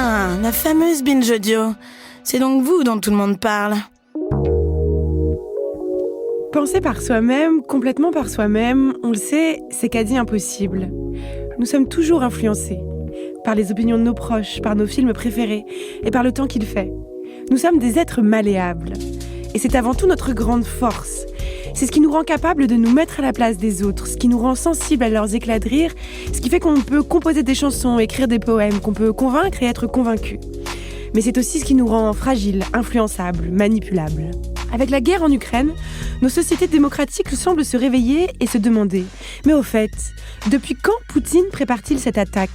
Ah, la fameuse binge audio. C'est donc vous dont tout le monde parle. Penser par soi-même, complètement par soi-même, on le sait, c'est quasi impossible. Nous sommes toujours influencés par les opinions de nos proches, par nos films préférés et par le temps qu'il fait. Nous sommes des êtres malléables. Et c'est avant tout notre grande force. C'est ce qui nous rend capables de nous mettre à la place des autres, ce qui nous rend sensibles à leurs éclats de rire, ce qui fait qu'on peut composer des chansons, écrire des poèmes, qu'on peut convaincre et être convaincu. Mais c'est aussi ce qui nous rend fragiles, influençables, manipulables. Avec la guerre en Ukraine, nos sociétés démocratiques semblent se réveiller et se demander « Mais au fait, depuis quand Poutine prépare-t-il cette attaque ?»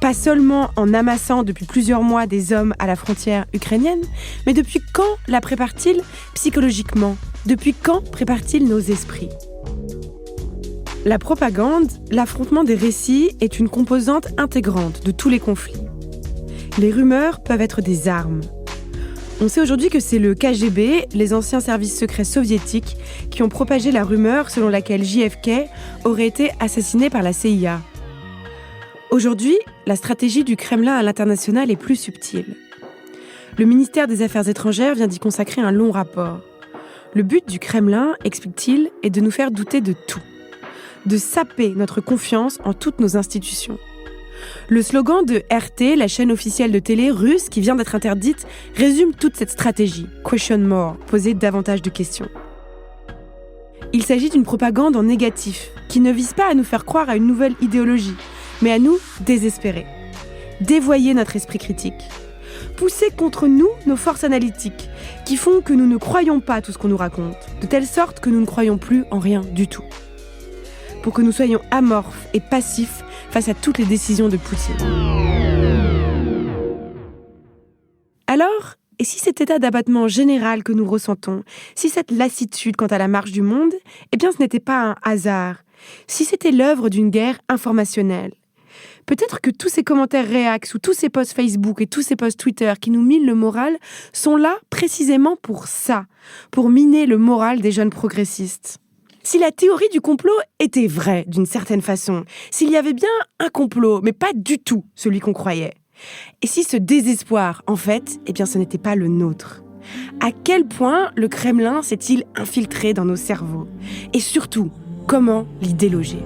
Pas seulement en amassant depuis plusieurs mois des hommes à la frontière ukrainienne, mais depuis quand la prépare-t-il psychologiquement ? Depuis quand prépare-t-il nos esprits ? La propagande, l'affrontement des récits est une composante intégrante de tous les conflits. Les rumeurs peuvent être des armes. On sait aujourd'hui que c'est le KGB, les anciens services secrets soviétiques, qui ont propagé la rumeur selon laquelle JFK aurait été assassiné par la CIA. Aujourd'hui, la stratégie du Kremlin à l'international est plus subtile. Le ministère des Affaires étrangères vient d'y consacrer un long rapport. Le but du Kremlin, explique-t-il, est de nous faire douter de tout, de saper notre confiance en toutes nos institutions. Le slogan de RT, la chaîne officielle de télé russe qui vient d'être interdite, résume toute cette stratégie. Question more, poser davantage de questions. Il s'agit d'une propagande en négatif, qui ne vise pas à nous faire croire à une nouvelle idéologie, mais à nous désespérer. Dévoyer notre esprit critique. Pousser contre nous nos forces analytiques, qui font que nous ne croyons pas tout ce qu'on nous raconte, de telle sorte que nous ne croyons plus en rien du tout. Pour que nous soyons amorphes et passifs face à toutes les décisions de Poutine. Alors, et si cet état d'abattement général que nous ressentons, si cette lassitude quant à la marche du monde, eh bien ce n'était pas un hasard, si c'était l'œuvre d'une guerre informationnelle. Peut-être que tous ces commentaires réacs ou tous ces posts Facebook et tous ces posts Twitter qui nous minent le moral sont là précisément pour ça, pour miner le moral des jeunes progressistes. Si la théorie du complot était vraie d'une certaine façon, s'il y avait bien un complot, mais pas du tout celui qu'on croyait, et si ce désespoir, en fait, eh bien ce n'était pas le nôtre. À quel point le Kremlin s'est-il infiltré dans nos cerveaux ? Et surtout, comment l'y déloger ?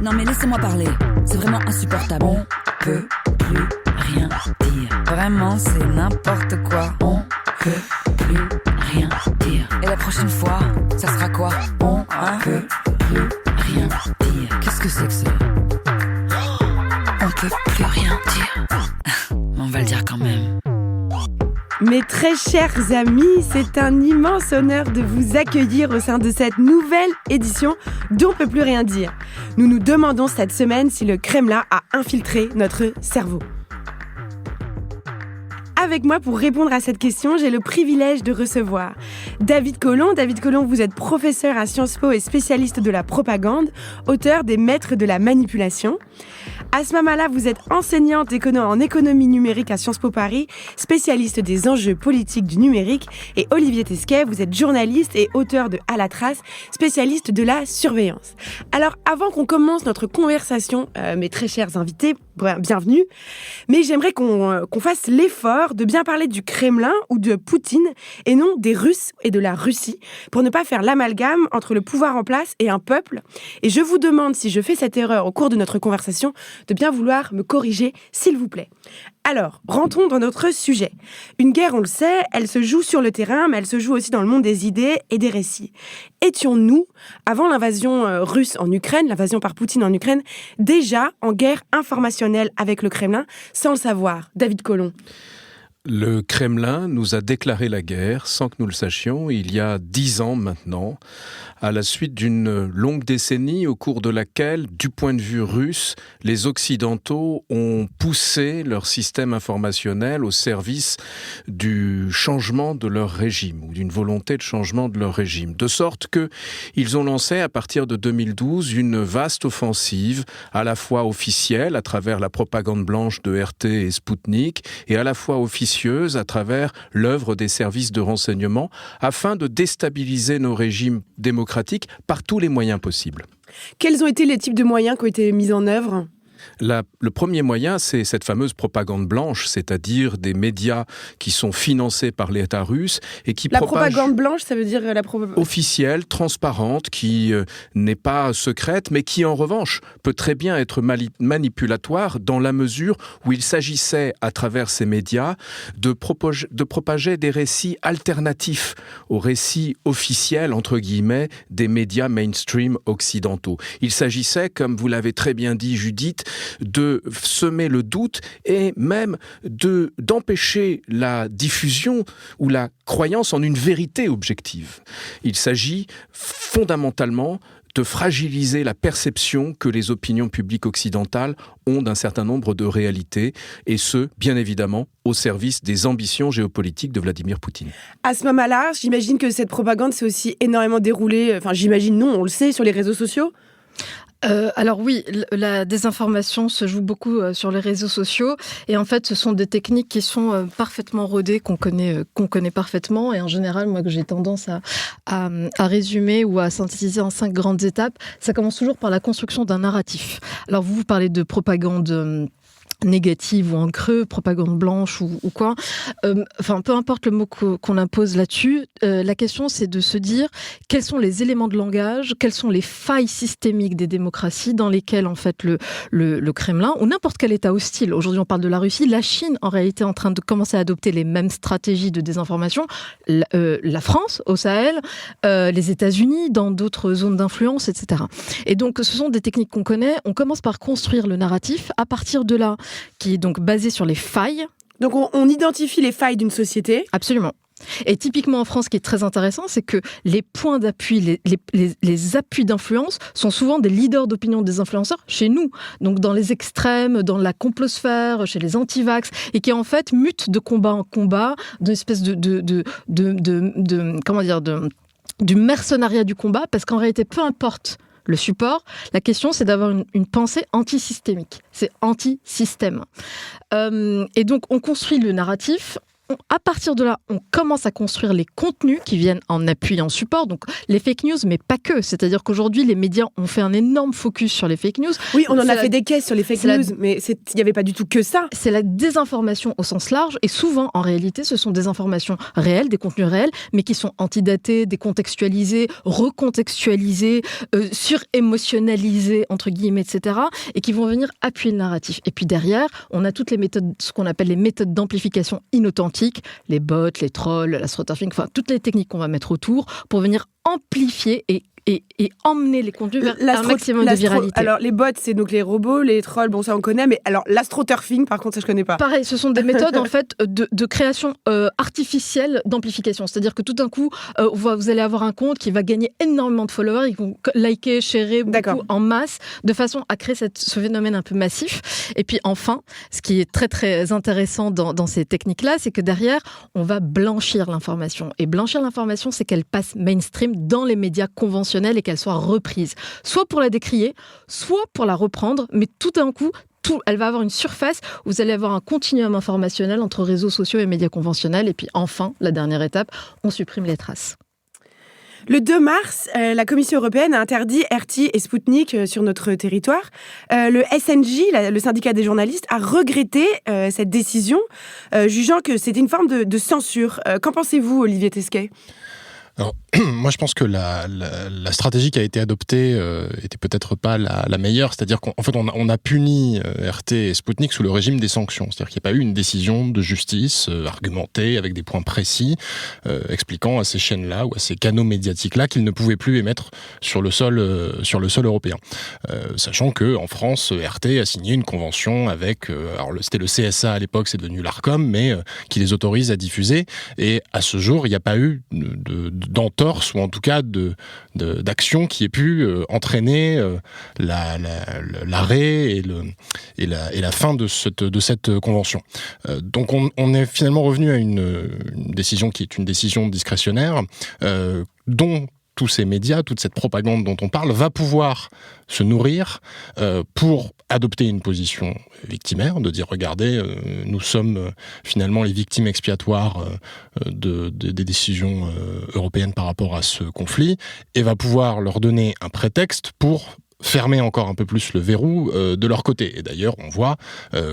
Non mais laissez-moi parler, c'est vraiment insupportable. On peut plus rien dire. Vraiment, c'est n'importe quoi. On peut plus rien dire. Et la prochaine fois, ça sera quoi ? On peut plus rien dire. Qu'est-ce que c'est que ça ? On peut plus rien dire. On va le dire quand même. Mes très chers amis, c'est un immense honneur de vous accueillir au sein de cette nouvelle édition d'On peut plus rien dire. Nous nous demandons cette semaine si le Kremlin a infiltré notre cerveau. Avec moi pour répondre à cette question, j'ai le privilège de recevoir David Collomb. David Collomb, vous êtes professeur à Sciences Po et spécialiste de la propagande, auteur des Maîtres de la manipulation. Asma Mala, vous êtes enseignante en économie numérique à Sciences Po Paris, spécialiste des enjeux politiques du numérique. Et Olivier Tesquet, vous êtes journaliste et auteur de À la trace, spécialiste de la surveillance. Alors, avant qu'on commence notre conversation, mes très chers invités, bienvenue, mais j'aimerais qu'on fasse l'effort de bien parler du Kremlin ou de Poutine et non des Russes et de la Russie, pour ne pas faire l'amalgame entre le pouvoir en place et un peuple. Et je vous demande, si je fais cette erreur au cours de notre conversation, de bien vouloir me corriger, s'il vous plaît. Alors, rentrons dans notre sujet. Une guerre, on le sait, elle se joue sur le terrain, mais elle se joue aussi dans le monde des idées et des récits. Étions-nous, avant l'invasion russe en Ukraine, l'invasion par Poutine en Ukraine, déjà en guerre informationnelle avec le Kremlin, sans le savoir ? David Collomb. Le Kremlin nous a déclaré la guerre sans que nous le sachions, il y a 10 ans maintenant, à la suite d'une longue décennie au cours de laquelle, du point de vue russe, les Occidentaux ont poussé leur système informationnel au service du changement de leur régime, ou d'une volonté de changement de leur régime. De sorte qu'ils ont lancé, à partir de 2012, une vaste offensive, à la fois officielle, à travers la propagande blanche de RT et Sputnik, et à la fois officieuse, à travers l'œuvre des services de renseignement, afin de déstabiliser nos régimes démocratiques par tous les moyens possibles. Quels ont été les types de moyens qui ont été mis en œuvre ? Le premier moyen, c'est cette fameuse propagande blanche, c'est-à-dire des médias qui sont financés par l'État russe et qui La propagent... propagande blanche, ça veut dire officielle, transparente, qui n'est pas secrète, mais qui en revanche peut très bien être manipulatoire dans la mesure où il s'agissait, à travers ces médias, de propager des récits alternatifs aux récits officiels, entre guillemets, des médias mainstream occidentaux. Il s'agissait, comme vous l'avez très bien dit, Judith, de semer le doute et même d'empêcher la diffusion ou la croyance en une vérité objective. Il s'agit fondamentalement de fragiliser la perception que les opinions publiques occidentales ont d'un certain nombre de réalités, et ce, bien évidemment, au service des ambitions géopolitiques de Vladimir Poutine. À ce moment-là, j'imagine que cette propagande s'est aussi énormément déroulée, on le sait, sur les réseaux sociaux. Alors oui, la désinformation se joue beaucoup sur les réseaux sociaux, et en fait ce sont des techniques qui sont parfaitement rodées, qu'on connaît parfaitement, et en général moi que j'ai tendance à résumer ou à synthétiser en 5 grandes étapes. Ça commence toujours par la construction d'un narratif. Alors vous parlez de propagande négative ou en creux, propagande blanche ou quoi. Peu importe le mot qu'on impose là-dessus, la question c'est de se dire quels sont les éléments de langage, quelles sont les failles systémiques des démocraties dans lesquelles en fait le Kremlin ou n'importe quel État hostile, aujourd'hui on parle de la Russie, la Chine en réalité est en train de commencer à adopter les mêmes stratégies de désinformation, la France au Sahel, les États-Unis dans d'autres zones d'influence, etc. Et donc ce sont des techniques qu'on connaît, on commence par construire le narratif, à partir de là qui est donc basé sur les failles. Donc on identifie les failles d'une société. Absolument. Et typiquement en France, ce qui est très intéressant, c'est que les points d'appui, les appuis d'influence sont souvent des leaders d'opinion des influenceurs chez nous. Donc dans les extrêmes, dans la complosphère, chez les anti-vax, et qui en fait mutent de combat en combat, d'une espèce du mercenariat du combat, parce qu'en réalité, peu importe le support, la question c'est d'avoir une pensée antisystémique. C'est anti-système. Et donc on construit le narratif. À partir de là, on commence à construire les contenus qui viennent en appui, en support. Donc les fake news, mais pas que. C'est-à-dire qu'aujourd'hui, les médias ont fait un énorme focus sur les fake news. Oui, on en a fait des caisses sur les fake news, mais il n'y avait pas du tout que ça. C'est la désinformation au sens large. Et souvent, en réalité, ce sont des informations réelles, des contenus réels, mais qui sont antidatés, décontextualisés, recontextualisés, surémotionnalisés, entre guillemets, etc. Et qui vont venir appuyer le narratif. Et puis derrière, on a toutes les méthodes, ce qu'on appelle les méthodes d'amplification inauthentique, les bots, les trolls, l'astroturfing, enfin toutes les techniques qu'on va mettre autour pour venir amplifier et emmener les contenus vers un maximum de viralité. Alors les bots, c'est donc les robots, les trolls, bon ça on connaît, mais alors l'astroturfing, par contre ça je connais pas. Pareil, ce sont des méthodes en fait de création artificielle d'amplification. C'est-à-dire que tout d'un coup, vous allez avoir un compte qui va gagner énormément de followers, ils vont liker, sharer beaucoup en masse, de façon à créer ce phénomène un peu massif. Et puis enfin, ce qui est très très intéressant dans ces techniques-là, c'est que derrière, on va blanchir l'information. Et blanchir l'information, c'est qu'elle passe mainstream dans les médias conventionnels et qu'elle soit reprise, soit pour la décrier, soit pour la reprendre, mais tout d'un coup, elle va avoir une surface où vous allez avoir un continuum informationnel entre réseaux sociaux et médias conventionnels. Et puis enfin, la dernière étape, on supprime les traces. Le 2 mars, la Commission européenne a interdit RT et Sputnik sur notre territoire. Le SNJ, le syndicat des journalistes, a regretté cette décision, jugeant que c'était une forme de censure. Qu'en pensez-vous, Olivier Tesquet ? Alors, moi, je pense que la stratégie qui a été adoptée était peut-être pas la meilleure. C'est-à-dire qu'en fait, on a puni RT et Sputnik sous le régime des sanctions. C'est-à-dire qu'il n'y a pas eu une décision de justice argumentée avec des points précis expliquant à ces chaînes-là ou à ces canaux médiatiques-là qu'ils ne pouvaient plus émettre sur le sol européen. Sachant que en France, RT a signé une convention avec, c'était le CSA à l'époque, c'est devenu l'Arcom, mais qui les autorise à diffuser. Et à ce jour, il n'y a pas eu d'entorse ou en tout cas d'action qui ait pu entraîner l'arrêt et la fin de cette convention. Donc on est finalement revenu à une décision qui est une décision discrétionnaire dont tous ces médias, toute cette propagande dont on parle, va pouvoir se nourrir pour adopter une position victimaire, de dire regardez, nous sommes finalement les victimes expiatoires des décisions européennes par rapport à ce conflit, et va pouvoir leur donner un prétexte pour fermer encore un peu plus le verrou de leur côté. Et d'ailleurs, on voit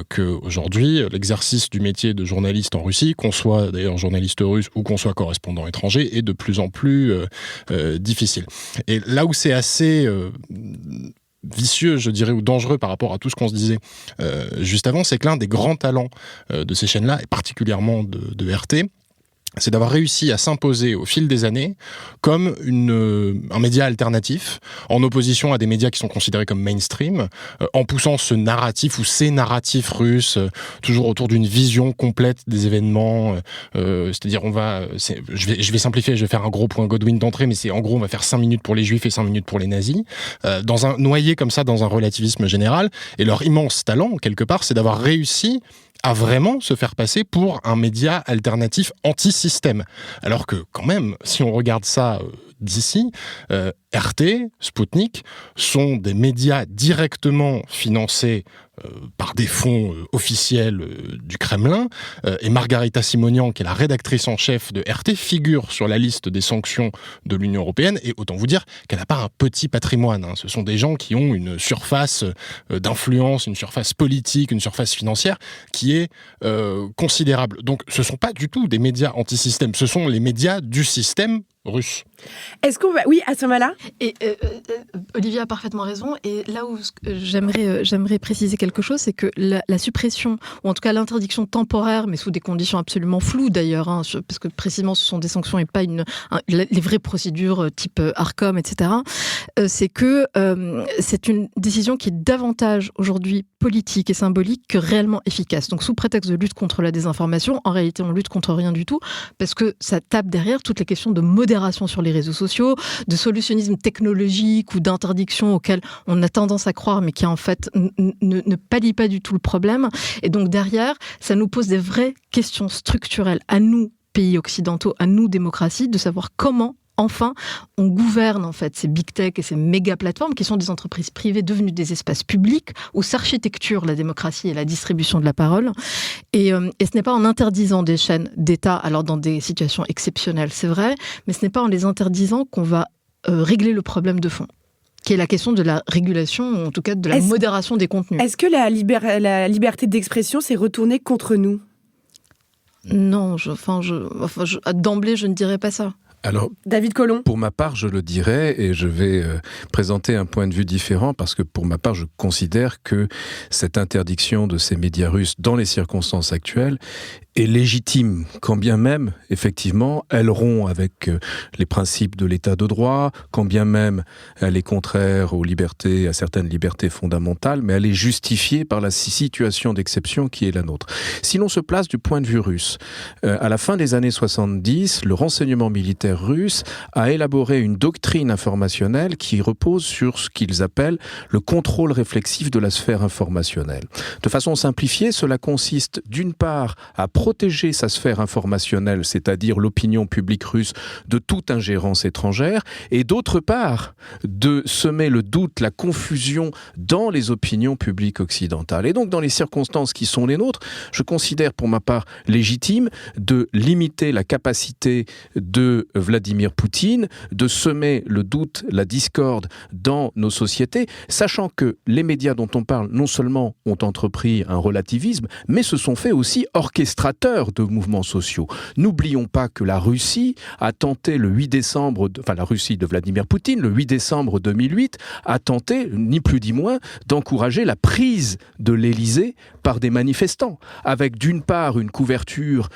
qu'aujourd'hui, l'exercice du métier de journaliste en Russie, qu'on soit d'ailleurs journaliste russe ou qu'on soit correspondant étranger, est de plus en plus difficile. Et là où c'est assez vicieux, je dirais, ou dangereux par rapport à tout ce qu'on se disait juste avant, c'est que l'un des grands talents de ces chaînes-là, et particulièrement de RT, c'est d'avoir réussi à s'imposer au fil des années comme un média alternatif, en opposition à des médias qui sont considérés comme mainstream, en poussant ce narratif ou ces narratifs russes, toujours autour d'une vision complète des événements. C'est-à-dire, je vais simplifier, je vais faire un gros point Godwin d'entrée, mais c'est en gros, on va faire 5 minutes pour les juifs et 5 minutes pour les nazis, noyé comme ça dans un relativisme général. Et leur immense talent, quelque part, c'est d'avoir réussi à vraiment se faire passer pour un média alternatif anti-système. Alors que, quand même, si on regarde ça d'ici, RT, Sputnik sont des médias directement financés par des fonds officiels du Kremlin, et Margarita Simonian, qui est la rédactrice en chef de RT, figure sur la liste des sanctions de l'Union européenne, et autant vous dire qu'elle n'a pas un petit patrimoine. Ce sont des gens qui ont une surface d'influence, une surface politique, une surface financière qui est considérable. Donc ce ne sont pas du tout des médias anti-système, ce sont les médias du système russe. Est-ce qu'on va... Oui, à ce moment-là. Et Olivier a parfaitement raison. Et là où j'aimerais préciser quelque chose, c'est que la suppression, ou en tout cas l'interdiction temporaire, mais sous des conditions absolument floues d'ailleurs, parce que précisément ce sont des sanctions et pas les vraies procédures type ARCOM, etc., c'est que c'est une décision qui est davantage aujourd'hui politique et symbolique que réellement efficace. Donc sous prétexte de lutte contre la désinformation, en réalité on lutte contre rien du tout, parce que ça tape derrière toutes les questions de modération sur les réseaux sociaux, de solutionnisme technologique ou d'interdiction auquel on a tendance à croire, mais qui en fait ne pallie pas du tout le problème. Et donc derrière, ça nous pose des vraies questions structurelles à nous, pays occidentaux, à nous, démocraties, de savoir comment enfin, on gouverne en fait ces big tech et ces méga plateformes qui sont des entreprises privées devenues des espaces publics où s'architecture la démocratie et la distribution de la parole. Et ce n'est pas en interdisant des chaînes d'État, alors dans des situations exceptionnelles, c'est vrai, mais ce n'est pas en les interdisant qu'on va régler le problème de fond, qui est la question de la régulation, ou en tout cas de la modération des contenus. Est-ce que la liberté d'expression s'est retournée contre nous ? Non, d'emblée, je ne dirais pas ça. Alors, David Colomb. Pour ma part, je le dirais, et je vais présenter un point de vue différent, parce que pour ma part, je considère que cette interdiction de ces médias russes dans les circonstances actuelles est légitime, quand bien même, effectivement, elle rompt avec les principes de l'état de droit, quand bien même elle est contraire aux libertés, à certaines libertés fondamentales, mais elle est justifiée par la situation d'exception qui est la nôtre. Si l'on se place du point de vue russe, à la fin des années 70, le renseignement militaire russe a élaboré une doctrine informationnelle qui repose sur ce qu'ils appellent le contrôle réflexif de la sphère informationnelle. De façon simplifiée, cela consiste d'une part à protéger sa sphère informationnelle, c'est-à-dire l'opinion publique russe, de toute ingérence étrangère, et d'autre part, de semer le doute, la confusion dans les opinions publiques occidentales. Et donc, dans les circonstances qui sont les nôtres, je considère pour ma part légitime de limiter la capacité de Vladimir Poutine de semer le doute, la discorde dans nos sociétés, sachant que les médias dont on parle, non seulement ont entrepris un relativisme, mais se sont fait aussi orchestrateurs de mouvements sociaux. N'oublions pas que la Russie a tenté la Russie de Vladimir Poutine, le 8 décembre 2008, a tenté, ni plus ni moins, d'encourager la prise de l'Élysée par des manifestants, avec d'une part une couverture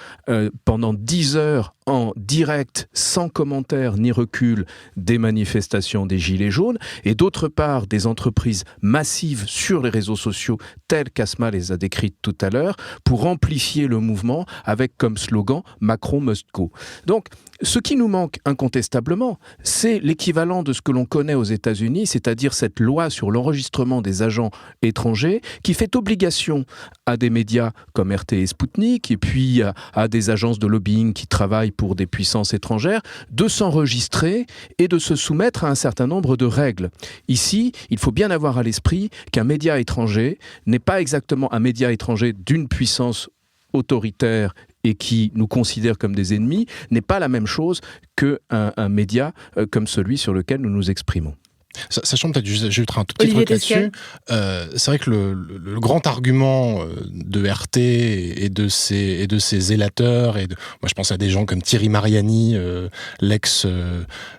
pendant 10 heures en direct, sans commentaire ni recul, des manifestations des Gilets jaunes, et d'autre part des entreprises massives sur les réseaux sociaux, telles qu'Asma les a décrites tout à l'heure, pour amplifier le mouvement avec comme slogan « Macron must go ». Donc, ce qui nous manque incontestablement, c'est l'équivalent de ce que l'on connaît aux États-Unis, c'est-à-dire cette loi sur l'enregistrement des agents étrangers qui fait obligation à des médias comme RT et Sputnik et puis à des agences de lobbying qui travaillent pour des puissances étrangères de s'enregistrer et de se soumettre à un certain nombre de règles. Ici, il faut bien avoir à l'esprit qu'un média étranger n'est pas exactement un média étranger d'une puissance autoritaire et qui nous considère comme des ennemis, n'est pas la même chose qu'un média comme celui sur lequel nous nous exprimons. Sachant peut-être, j'ajouterai un tout petit Olivier truc là-dessus. C'est vrai que le grand argument de RT et de ses zélateurs, moi je pense à des gens comme Thierry Mariani, l'ex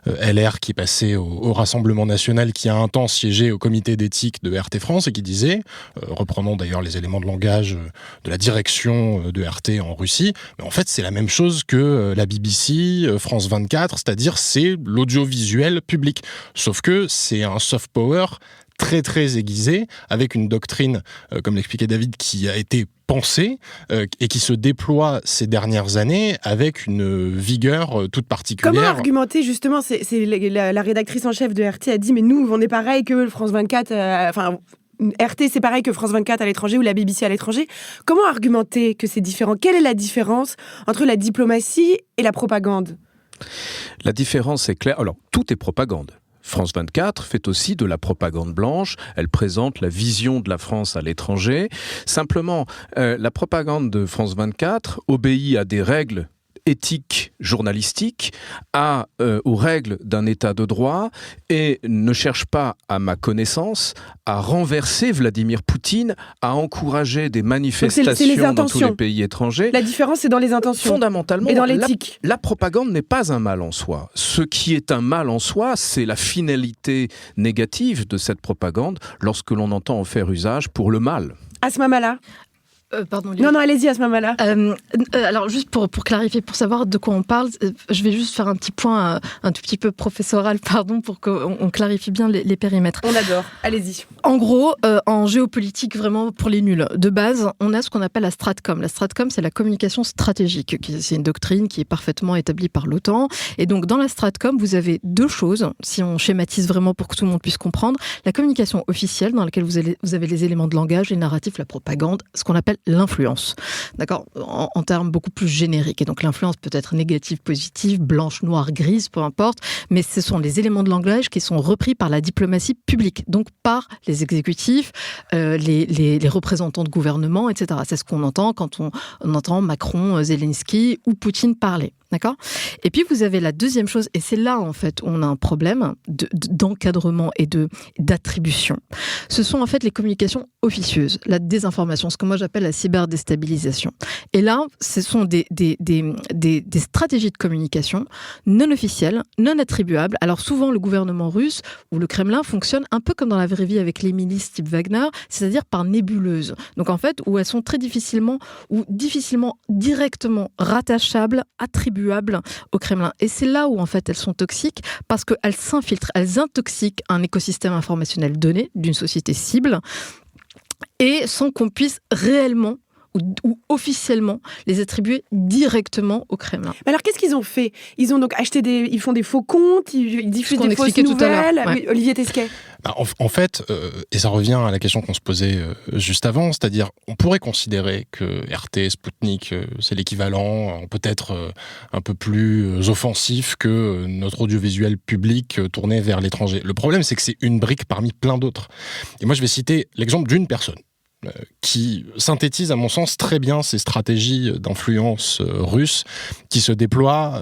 LR qui est passé au Rassemblement National, qui a un temps siégé au comité d'éthique de RT France et qui disait, reprenant d'ailleurs les éléments de langage de la direction de RT en Russie, mais en fait c'est la même chose que la BBC, France 24, c'est-à-dire c'est l'audiovisuel public. Sauf que c'est un soft power très très aiguisé, avec une doctrine, comme l'expliquait David, qui a été pensée et qui se déploie ces dernières années avec une vigueur toute particulière. Comment argumenter justement, la rédactrice en chef de RT a dit, mais nous on est pareil que France 24, RT c'est pareil que France 24 à l'étranger ou la BBC à l'étranger. Comment argumenter que c'est différent ? Quelle est la différence entre la diplomatie et la propagande ? La différence est claire. Alors, tout est propagande. France 24 fait aussi de la propagande blanche, elle présente la vision de la France à l'étranger. Simplement, la propagande de France 24 obéit à des règles éthiques journalistiques, aux règles d'un état de droit et ne cherche pas, à ma connaissance, à renverser Vladimir Poutine, à encourager des manifestations dans tous les pays étrangers. La différence, c'est dans les intentions. Fondamentalement, et dans l'éthique. La propagande n'est pas un mal en soi. Ce qui est un mal en soi, c'est la finalité négative de cette propagande lorsque l'on entend en faire usage pour le mal. Asma Mala. Pardon. Non, allez-y, Asma Mala. Alors, juste pour clarifier, pour savoir de quoi on parle, je vais juste faire un petit point un tout petit peu professoral, pour qu'on clarifie bien les périmètres. On adore. Allez-y. En gros, en géopolitique, vraiment pour les nuls, de base, on a ce qu'on appelle la Stratcom. La Stratcom, c'est la communication stratégique. C'est une doctrine qui est parfaitement établie par l'OTAN. Et donc, dans la Stratcom, vous avez deux choses, si on schématise vraiment pour que tout le monde puisse comprendre. La communication officielle, dans laquelle vous avez les éléments de langage, les narratifs, la propagande, ce qu'on appelle l'influence, d'accord, en termes beaucoup plus génériques. Et donc l'influence peut être négative, positive, blanche, noire, grise, peu importe, mais ce sont les éléments de langage qui sont repris par la diplomatie publique, donc par les exécutifs, les représentants de gouvernement, etc. C'est ce qu'on entend quand on entend Macron, Zelensky ou Poutine parler. D'accord ? Et puis vous avez la deuxième chose, et c'est là en fait où on a un problème d'encadrement et d'attribution. Ce sont en fait les communications officieuses, la désinformation, ce que moi j'appelle la cyberdéstabilisation. Et là, ce sont des stratégies de communication non officielles, non attribuables. Alors souvent le gouvernement russe ou le Kremlin fonctionne un peu comme dans la vraie vie avec les milices type Wagner, c'est-à-dire par nébuleuse. Donc en fait, où elles sont très difficilement directement rattachables, attribuables au Kremlin. Et c'est là où, en fait, elles sont toxiques parce qu'elles s'infiltrent, elles intoxiquent un écosystème informationnel donné d'une société cible et sans qu'on puisse réellement ou officiellement les attribuer directement au Kremlin. Alors qu'est-ce qu'ils ont fait ? Ils ont donc acheté ils font des faux comptes, ils diffusent des fausses nouvelles. Ouais. Oui, Olivier Tesquet. En fait, et ça revient à la question qu'on se posait juste avant, c'est-à-dire on pourrait considérer que RT, Sputnik, c'est l'équivalent, peut-être un peu plus offensif que notre audiovisuel public tourné vers l'étranger. Le problème, c'est que c'est une brique parmi plein d'autres. Et moi, je vais citer l'exemple d'une personne qui synthétise à mon sens très bien ces stratégies d'influence russe qui se déploient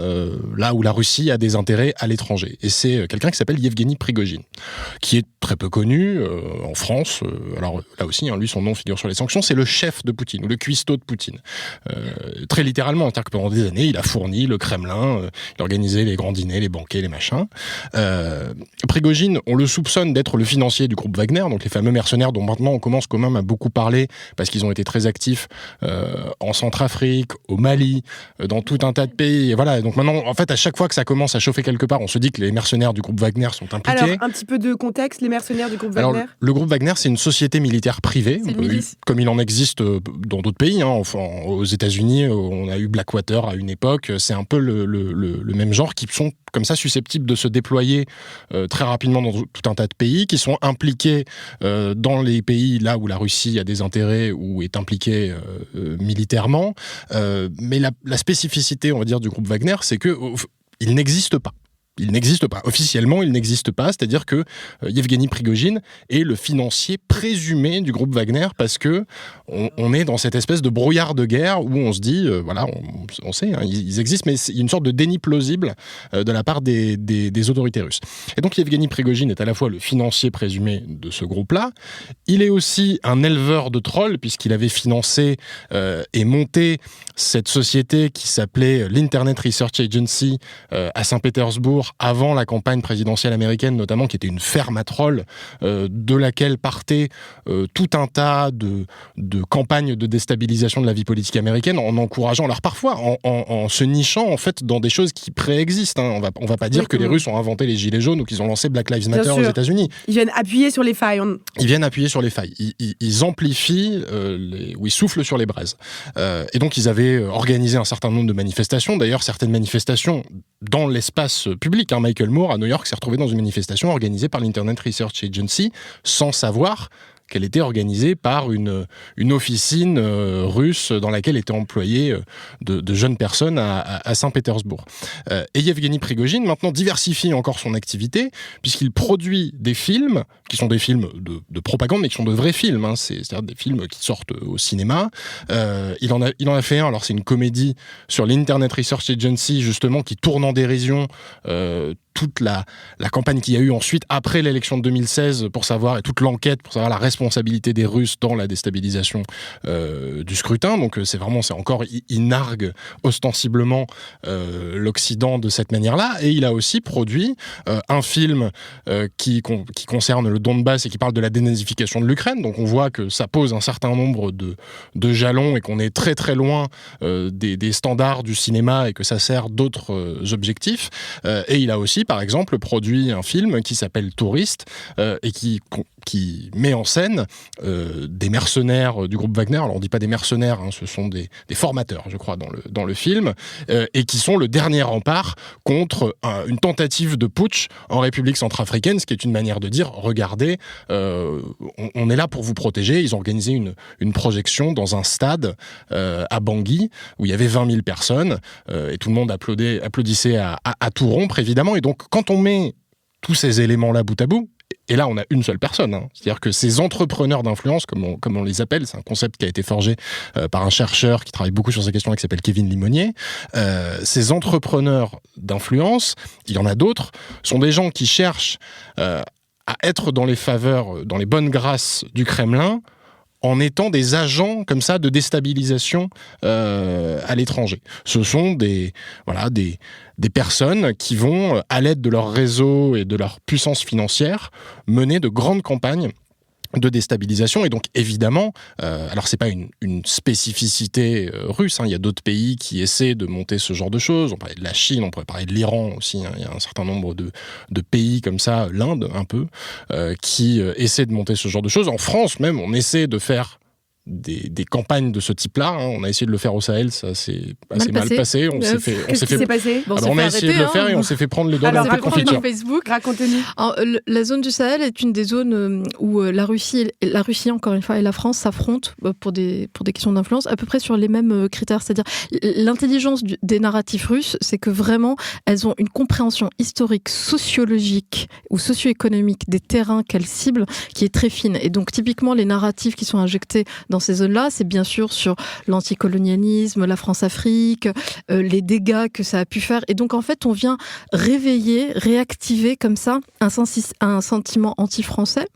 là où la Russie a des intérêts à l'étranger. Et c'est quelqu'un qui s'appelle Yevgeny Prigojine, qui est très peu connu en France. Alors là aussi, lui, son nom figure sur les sanctions, c'est le chef de Poutine, ou le cuistot de Poutine. Très littéralement, c'est-à-dire que pendant des années, il a fourni le Kremlin, il organisait les grands dîners, les banquets, les machins. Prigojine, on le soupçonne d'être le financier du groupe Wagner, donc les fameux mercenaires dont maintenant on commence quand même à beaucoup parler, parce qu'ils ont été très actifs en Centrafrique, au Mali, dans tout un tas de pays. Et voilà, donc maintenant, en fait, à chaque fois que ça commence à chauffer quelque part, on se dit que les mercenaires du groupe Wagner sont impliqués. Alors, un petit peu de contexte, les mercenaires du groupe Wagner. Alors, le groupe Wagner, c'est une société militaire privée, comme il en existe dans d'autres pays. Enfin, aux États-Unis, on a eu Blackwater à une époque. C'est un peu le même genre, qui sont comme ça susceptibles de se déployer très rapidement dans tout un tas de pays, qui sont impliqués dans les pays là où la Russie a des intérêts ou est impliquée militairement. Mais la spécificité, on va dire, du groupe Wagner, c'est que il n'existe pas. il n'existe pas. Officiellement, il n'existe pas. C'est-à-dire que Yevgeny Prigojine est le financier présumé du groupe Wagner parce que on est dans cette espèce de brouillard de guerre où on se dit, on sait, hein, ils existent, mais il y a une sorte de déni plausible de la part des autorités russes. Et donc Yevgeny Prigojine est à la fois le financier présumé de ce groupe-là. Il est aussi un éleveur de trolls puisqu'il avait financé et monté cette société qui s'appelait l'Internet Research Agency à Saint-Pétersbourg avant la campagne présidentielle américaine, notamment, qui était une ferme à trolls de laquelle partait tout un tas de campagnes de déstabilisation de la vie politique américaine en encourageant, alors parfois en se nichant en fait dans des choses qui préexistent. Hein. On va pas dire que les Russes ont inventé les gilets jaunes ou qu'ils ont lancé Black Lives Matter aux États-Unis. Ils viennent appuyer sur les failles. Ils viennent appuyer sur les failles. Ils amplifient ou ils soufflent sur les braises. Et donc ils avaient organisé un certain nombre de manifestations. D'ailleurs, certaines manifestations dans l'espace public. Michael Moore, à New York, s'est retrouvé dans une manifestation organisée par l'Internet Research Agency sans savoir qu'elle était organisée par une officine russe dans laquelle étaient employés de jeunes personnes à Saint-Pétersbourg. Et Yevgeny Prigojine, maintenant, diversifie encore son activité, puisqu'il produit des films, qui sont des films de propagande, mais qui sont de vrais films, hein, c'est-à-dire des films qui sortent au cinéma. Il en a fait un, alors c'est une comédie sur l'Internet Research Agency, justement, qui tourne en dérision toute la campagne qu'il y a eu ensuite, après l'élection de 2016, pour savoir, et toute l'enquête pour savoir la responsabilité des Russes dans la déstabilisation du scrutin. Donc c'est encore, il nargue ostensiblement l'Occident de cette manière-là. Et il a aussi produit un film qui concerne le Donbass et qui parle de la dénazification de l'Ukraine. Donc on voit que ça pose un certain nombre de jalons et qu'on est très très loin des standards du cinéma et que ça sert d'autres objectifs. Et il a aussi, par exemple, produit un film qui s'appelle Touriste et qui met en scène des mercenaires du groupe Wagner. Alors on ne dit pas des mercenaires, hein, ce sont des formateurs, je crois, dans le film, et qui sont le dernier rempart contre une tentative de putsch en République centrafricaine, ce qui est une manière de dire, regardez, on est là pour vous protéger. Ils ont organisé une projection dans un stade à Bangui, où il y avait 20 000 personnes, et tout le monde applaudissait à tout rompre, évidemment. Et donc, quand on met tous ces éléments-là bout à bout, et là, on a une seule personne. Hein. C'est-à-dire que ces entrepreneurs d'influence, comme on les appelle, c'est un concept qui a été forgé par un chercheur qui travaille beaucoup sur ces questions et qui s'appelle Kevin Limonier. Ces entrepreneurs d'influence, il y en a d'autres, sont des gens qui cherchent à être dans les faveurs, dans les bonnes grâces du Kremlin, en étant des agents comme ça de déstabilisation à l'étranger. Ce sont des personnes qui vont, à l'aide de leur réseau et de leur puissance financière, mener de grandes campagnes de déstabilisation. Et donc évidemment, alors c'est pas une spécificité russe, hein, il y a d'autres pays qui essaient de monter ce genre de choses. On parlait de la Chine, on pourrait parler de l'Iran aussi, hein, il y a un certain nombre de pays comme ça, l'Inde un peu, qui essaient de monter ce genre de choses. En France même, on essaie de faire des campagnes de ce type-là. Hein. On a essayé de le faire au Sahel, ça s'est assez mal passé. Qu'est-ce qui s'est passé ? On a essayé de le faire et on s'est fait prendre les doigts dans la confiture. Facebook. Racontez-nous. Alors, la zone du Sahel est une des zones où la Russie, encore une fois, et la France s'affrontent pour des questions d'influence, à peu près sur les mêmes critères. C'est-à-dire, l'intelligence des narratifs russes, c'est que vraiment, elles ont une compréhension historique, sociologique ou socio-économique des terrains qu'elles ciblent qui est très fine. Et donc, typiquement, les narratifs qui sont injectés dans ces zones-là, c'est bien sûr sur l'anticolonialisme, la France-Afrique, les dégâts que ça a pu faire. Et donc, en fait, on vient réactiver comme ça un sentiment anti-français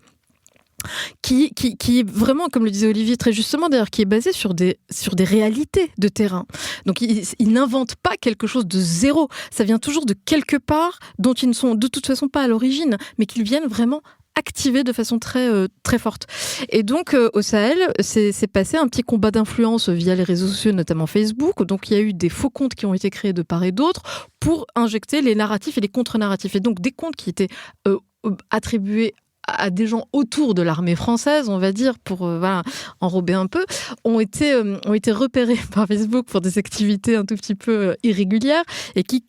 qui est vraiment, comme le disait Olivier très justement, d'ailleurs, qui est basé sur des réalités de terrain. Donc, ils n'inventent pas quelque chose de zéro. Ça vient toujours de quelque part dont ils ne sont de toute façon pas à l'origine, mais qu'ils viennent vraiment activé de façon très, très forte. Et donc, au Sahel, c'est passé un petit combat d'influence via les réseaux sociaux, notamment Facebook. Donc, il y a eu des faux comptes qui ont été créés de part et d'autre pour injecter les narratifs et les contre-narratifs. Et donc, des comptes qui étaient attribués à des gens autour de l'armée française, on va dire, pour enrober un peu, ont été repérés par Facebook pour des activités un tout petit peu irrégulières et qui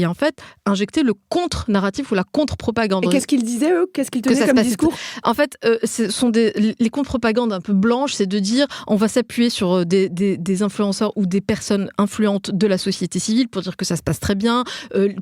en fait injectaient le contre-narratif ou la contre-propagande. Et qu'est-ce qu'ils disaient, eux ? Qu'est-ce qu'ils tenaient comme discours ? En fait, ce sont les contre-propagandes un peu blanches, c'est de dire on va s'appuyer sur des influenceurs ou des personnes influentes de la société civile pour dire que ça se passe très bien,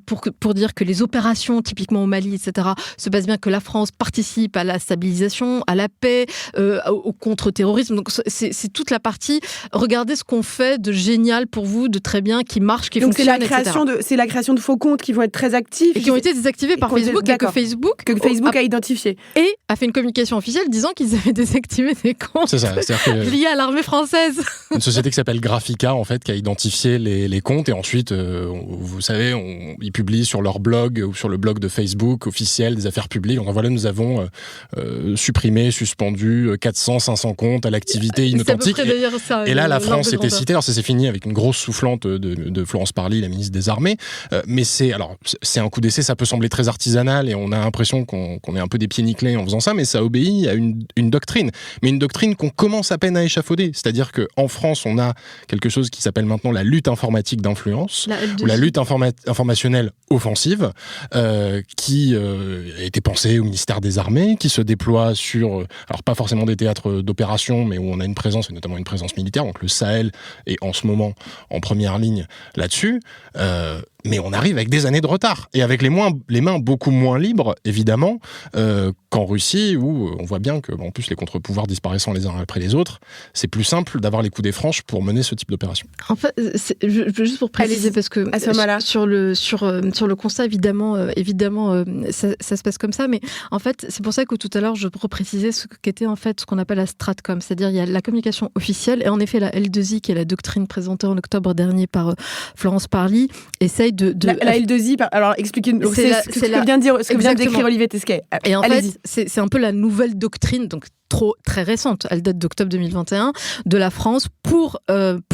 pour dire que les opérations, typiquement au Mali, etc., se passent bien, que la France participe à la stabilisation, à la paix, au contre-terrorisme. Donc c'est toute la partie, regardez ce qu'on fait de génial pour vous, de très bien, qui marche, qui fonctionne, etc. C'est la création de faux comptes qui vont être très actifs. Et qui ont été désactivés par Facebook et que Facebook a identifié. Et a fait une communication officielle disant qu'ils avaient désactivé des comptes liés à l'armée française. Une société qui s'appelle Graphica, en fait, qui a identifié les comptes et ensuite, vous savez, ils publient sur leur blog ou sur le blog de Facebook officiel des affaires publiques. Donc voilà, nous avons supprimé, suspendu 400-500 comptes à l'activité inauthentique. Et là, la France était citée. Alors ça s'est fini avec une grosse soufflante de Florence Parly, la ministre des Armées. Mais c'est un coup d'essai, ça peut sembler très artisanal et on a l'impression qu'on est un peu des pieds nickelés en faisant ça, mais ça obéit à une doctrine. Mais une doctrine qu'on commence à peine à échafauder. C'est-à-dire qu'en France, on a quelque chose qui s'appelle maintenant la lutte informatique d'influence, ou la lutte informationnelle offensive, qui a été pensée au ministère des Armées, qui se déploie sur, alors pas forcément des théâtres d'opération, mais où on a une présence, et notamment une présence militaire, donc le Sahel est en ce moment en première ligne là-dessus. Mais on arrive avec des années de retard et avec les mains beaucoup moins libres, évidemment, qu'en Russie, où on voit bien que, en plus, les contre-pouvoirs disparaissant les uns après les autres, c'est plus simple d'avoir les coups des franches pour mener ce type d'opération. En fait, juste pour préciser, parce que à ce moment-là, sur le constat, évidemment, ça se passe comme ça, mais en fait, c'est pour ça que tout à l'heure, je reprécisais ce qu'était en fait ce qu'on appelle la stratcom, c'est-à-dire il y a la communication officielle, et en effet, la L2I, qui est la doctrine présentée en octobre dernier par Florence Parly, essaye la L2I, alors expliquez-nous, ce que vient de décrire Olivier Tesquet. Et en fait, c'est un peu la nouvelle doctrine, donc très récente, elle date d'octobre 2021, de la France pour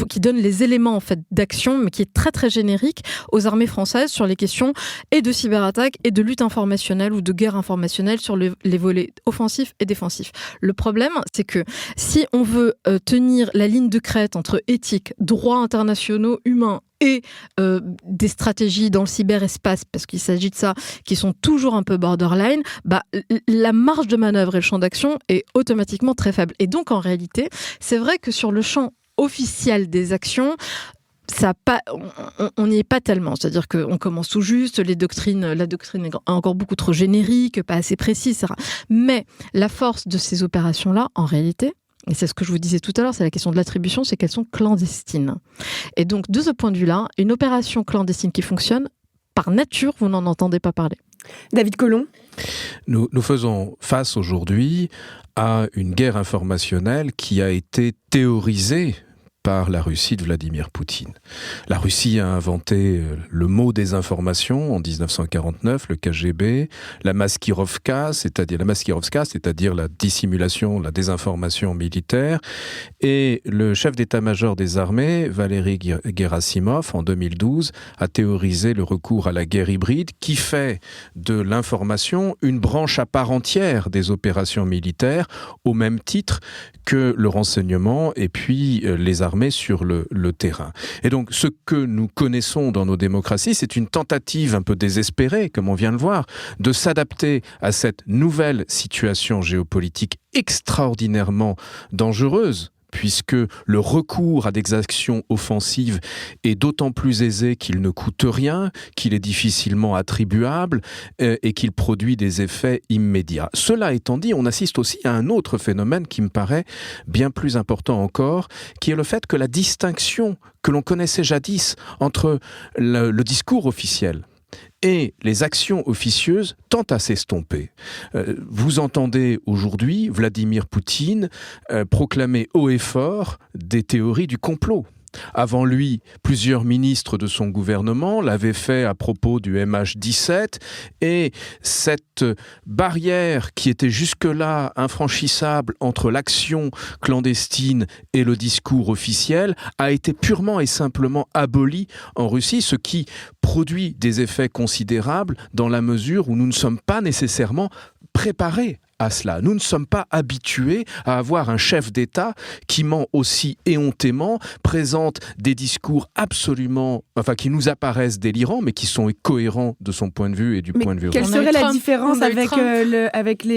qui donne les éléments en fait d'action, mais qui est très très générique aux armées françaises sur les questions et de cyberattaque et de lutte informationnelle ou de guerre informationnelle sur les volets offensifs et défensifs. Le problème, c'est que si on veut tenir la ligne de crête entre éthique, droits internationaux, humains et des stratégies dans le cyberespace, parce qu'il s'agit de ça, qui sont toujours un peu borderline, la marge de manœuvre et le champ d'action est automatiquement très faible. Et donc, en réalité, c'est vrai que sur le champ officiel des actions, on n'y est pas tellement. C'est-à-dire qu'on commence tout juste, la doctrine est encore beaucoup trop générique, pas assez précise, etc. Mais la force de ces opérations-là, en réalité, et c'est ce que je vous disais tout à l'heure, c'est la question de l'attribution, c'est qu'elles sont clandestines. Et donc, de ce point de vue-là, une opération clandestine qui fonctionne, par nature, vous n'en entendez pas parler. David Collomb ? Nous faisons face aujourd'hui à une guerre informationnelle qui a été théorisée par la Russie de Vladimir Poutine. La Russie a inventé le mot désinformation en 1949, le KGB, la maskirovka, c'est-à-dire la dissimulation, la désinformation militaire, et le chef d'état-major des armées, Valéry Gerasimov, en 2012, a théorisé le recours à la guerre hybride qui fait de l'information une branche à part entière des opérations militaires, au même titre que le renseignement et puis les armées sur le terrain. Et donc, ce que nous connaissons dans nos démocraties, c'est une tentative un peu désespérée, comme on vient de le voir, de s'adapter à cette nouvelle situation géopolitique extraordinairement dangereuse, puisque le recours à des actions offensives est d'autant plus aisé qu'il ne coûte rien, qu'il est difficilement attribuable et qu'il produit des effets immédiats. Cela étant dit, on assiste aussi à un autre phénomène qui me paraît bien plus important encore, qui est le fait que la distinction que l'on connaissait jadis entre le discours officiel et les actions officieuses tendent à s'estomper. Vous entendez aujourd'hui Vladimir Poutine proclamer haut et fort des théories du complot. Avant lui, plusieurs ministres de son gouvernement l'avaient fait à propos du MH17 et cette barrière qui était jusque-là infranchissable entre l'action clandestine et le discours officiel a été purement et simplement abolie en Russie, ce qui produit des effets considérables dans la mesure où nous ne sommes pas nécessairement préparés à cela. Nous ne sommes pas habitués à avoir un chef d'État qui ment aussi éhontément, présente des discours qui nous apparaissent délirants, mais qui sont cohérents de son point de vue et du point de vue Quelle russe. serait la Trump, différence on a eu avec, Trump. avec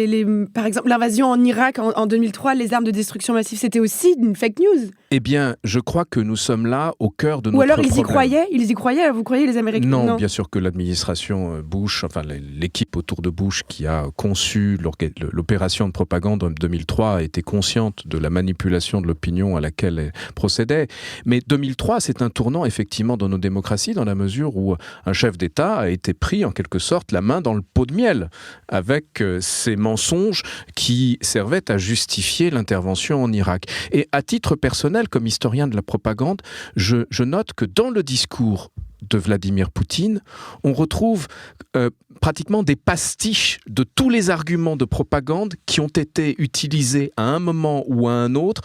par exemple, l'invasion en Irak en 2003, les armes de destruction massive, c'était aussi une fake news? Eh bien, je crois que nous sommes là au cœur de Ou notre alors ils y problème. croyaient, vous croyez les Américains? Non, bien sûr que l'administration Bush, l'équipe autour de Bush qui a conçu l'opération de propagande en 2003 était consciente de la manipulation de l'opinion à laquelle elle procédait. Mais 2003, c'est un tournant effectivement dans nos démocraties, dans la mesure où un chef d'État a été pris en quelque sorte la main dans le pot de miel avec ces mensonges qui servaient à justifier l'intervention en Irak. Et à titre personnel, comme historien de la propagande, je note que dans le discours de Vladimir Poutine, on retrouve pratiquement des pastiches de tous les arguments de propagande qui ont été utilisés à un moment ou à un autre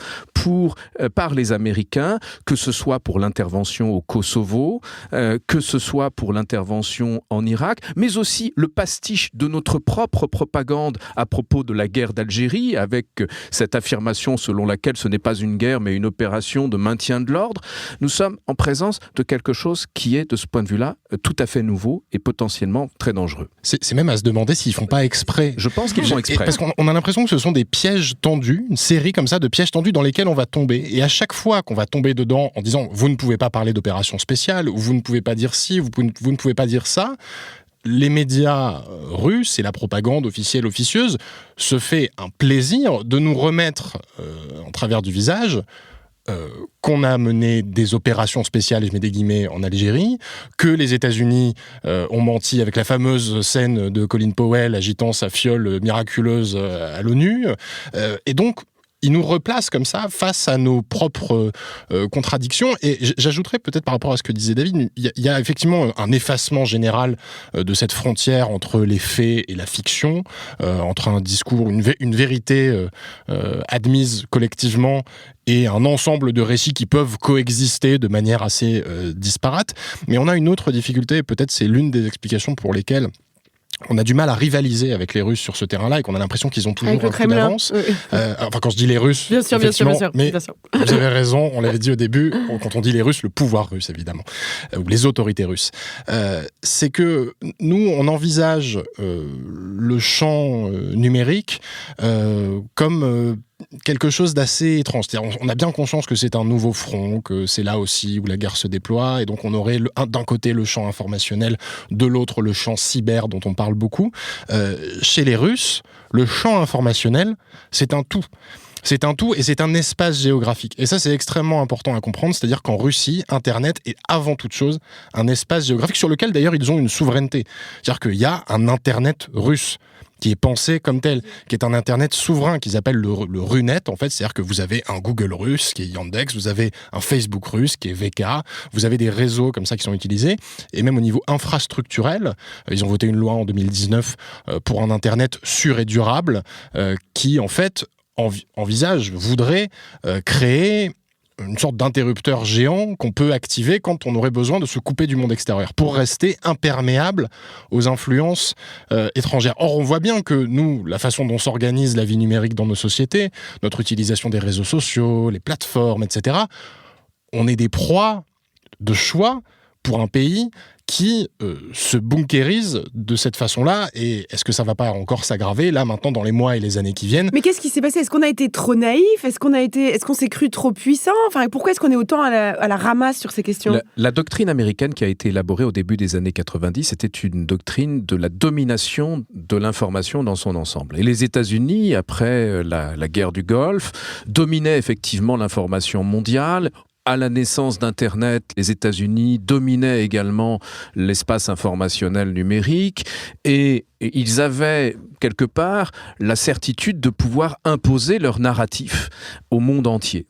par les Américains, que ce soit pour l'intervention au Kosovo, que ce soit pour l'intervention en Irak, mais aussi le pastiche de notre propre propagande à propos de la guerre d'Algérie, avec cette affirmation selon laquelle ce n'est pas une guerre mais une opération de maintien de l'ordre. Nous sommes en présence de quelque chose qui est, de ce point de vue-là, tout à fait nouveau et potentiellement très dangereux. C'est même à se demander s'ils font pas exprès. Je pense qu'ils font exprès. Parce qu'on a l'impression que ce sont des pièges tendus, une série comme ça de pièges tendus dans lesquels on va tomber. Et à chaque fois qu'on va tomber dedans en disant « vous ne pouvez pas parler d'opération spéciale » ou « vous ne pouvez pas dire ci » vous ne pouvez pas dire ça, les médias russes et la propagande officielle officieuse se fait un plaisir de nous remettre en travers du visage qu'on a mené des opérations spéciales, je mets des guillemets, en Algérie, que les États-Unis ont menti avec la fameuse scène de Colin Powell agitant sa fiole miraculeuse à l'ONU. Et donc, ils nous replacent comme ça face à nos propres contradictions. Et j'ajouterais peut-être par rapport à ce que disait David, il y a effectivement un effacement général de cette frontière entre les faits et la fiction, entre un discours, une vérité admise collectivement et un ensemble de récits qui peuvent coexister de manière assez disparate. Mais on a une autre difficulté, et peut-être c'est l'une des explications pour lesquelles on a du mal à rivaliser avec les Russes sur ce terrain-là et qu'on a l'impression qu'ils ont toujours un coup d'avance. Enfin, quand je dis les Russes, bien sûr, mais vous avez raison, on l'avait dit au début, quand on dit les Russes, le pouvoir russe, évidemment, ou les autorités russes. C'est que nous, on envisage le champ numérique comme quelque chose d'assez étrange. C'est-à-dire, on a bien conscience que c'est un nouveau front, que c'est là aussi où la guerre se déploie, et donc on aurait d'un côté le champ informationnel, de l'autre le champ cyber dont on parle beaucoup. Chez les Russes, le champ informationnel, c'est un tout. C'est un tout et c'est un espace géographique. Et ça, c'est extrêmement important à comprendre. C'est-à-dire qu'en Russie, Internet est avant toute chose un espace géographique sur lequel, d'ailleurs, ils ont une souveraineté. C'est-à-dire qu'il y a un Internet russe qui est pensé comme tel, qui est un Internet souverain qu'ils appellent le RUNET, en fait. C'est-à-dire que vous avez un Google russe qui est Yandex, vous avez un Facebook russe qui est VK, vous avez des réseaux comme ça qui sont utilisés. Et même au niveau infrastructurel, ils ont voté une loi en 2019 pour un Internet sûr et durable qui, en fait, voudrait créer une sorte d'interrupteur géant qu'on peut activer quand on aurait besoin de se couper du monde extérieur pour rester imperméable aux influences étrangères. Or, on voit bien que nous, la façon dont s'organise la vie numérique dans nos sociétés, notre utilisation des réseaux sociaux, les plateformes, etc., on est des proies de choix pour un pays qui se bunkérise de cette façon-là. Et est-ce que ça va pas encore s'aggraver, là, maintenant, dans les mois et les années qui viennent ? Mais qu'est-ce qui s'est passé ? Est-ce qu'on a été trop naïf ? Est-ce qu'on s'est cru trop puissant ? Enfin, pourquoi est-ce qu'on est autant à la ramasse sur ces questions ? La doctrine américaine qui a été élaborée au début des années 90, c'était une doctrine de la domination de l'information dans son ensemble. Et les États-Unis, après la guerre du Golfe, dominaient effectivement l'information mondiale. À la naissance d'Internet, les États-Unis dominaient également l'espace informationnel numérique et ils avaient quelque part la certitude de pouvoir imposer leur narratif au monde entier.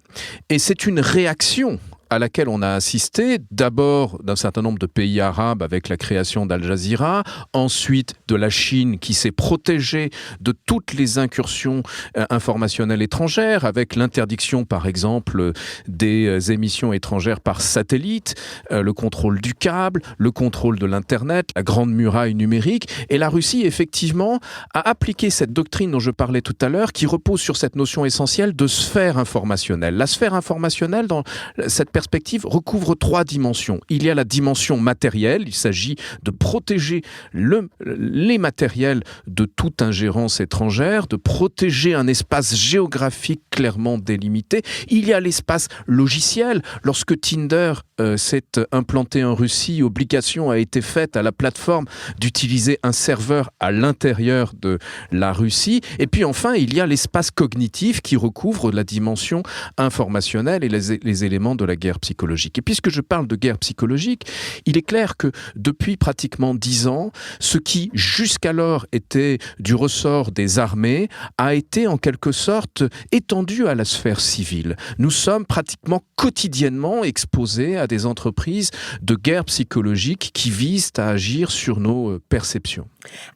Et c'est une réaction à laquelle on a assisté, d'abord d'un certain nombre de pays arabes avec la création d'Al Jazeera, ensuite de la Chine qui s'est protégée de toutes les incursions informationnelles étrangères, avec l'interdiction par exemple des émissions étrangères par satellite, le contrôle du câble, le contrôle de l'Internet, la grande muraille numérique. Et la Russie, effectivement, a appliqué cette doctrine dont je parlais tout à l'heure, qui repose sur cette notion essentielle de sphère informationnelle. La sphère informationnelle, dans cette perspective, recouvre 3 dimensions. Il y a la dimension matérielle, il s'agit de protéger les matériels de toute ingérence étrangère, de protéger un espace géographique clairement délimité. Il y a l'espace logiciel. Lorsque Tinder s'est implanté en Russie, obligation a été faite à la plateforme d'utiliser un serveur à l'intérieur de la Russie. Et puis enfin, il y a l'espace cognitif qui recouvre la dimension informationnelle et les éléments de la guerre psychologique. Et puisque je parle de guerre psychologique, il est clair que depuis pratiquement 10 ans, ce qui jusqu'alors était du ressort des armées a été en quelque sorte étendu à la sphère civile. Nous sommes pratiquement quotidiennement exposés à des entreprises de guerre psychologique qui visent à agir sur nos perceptions.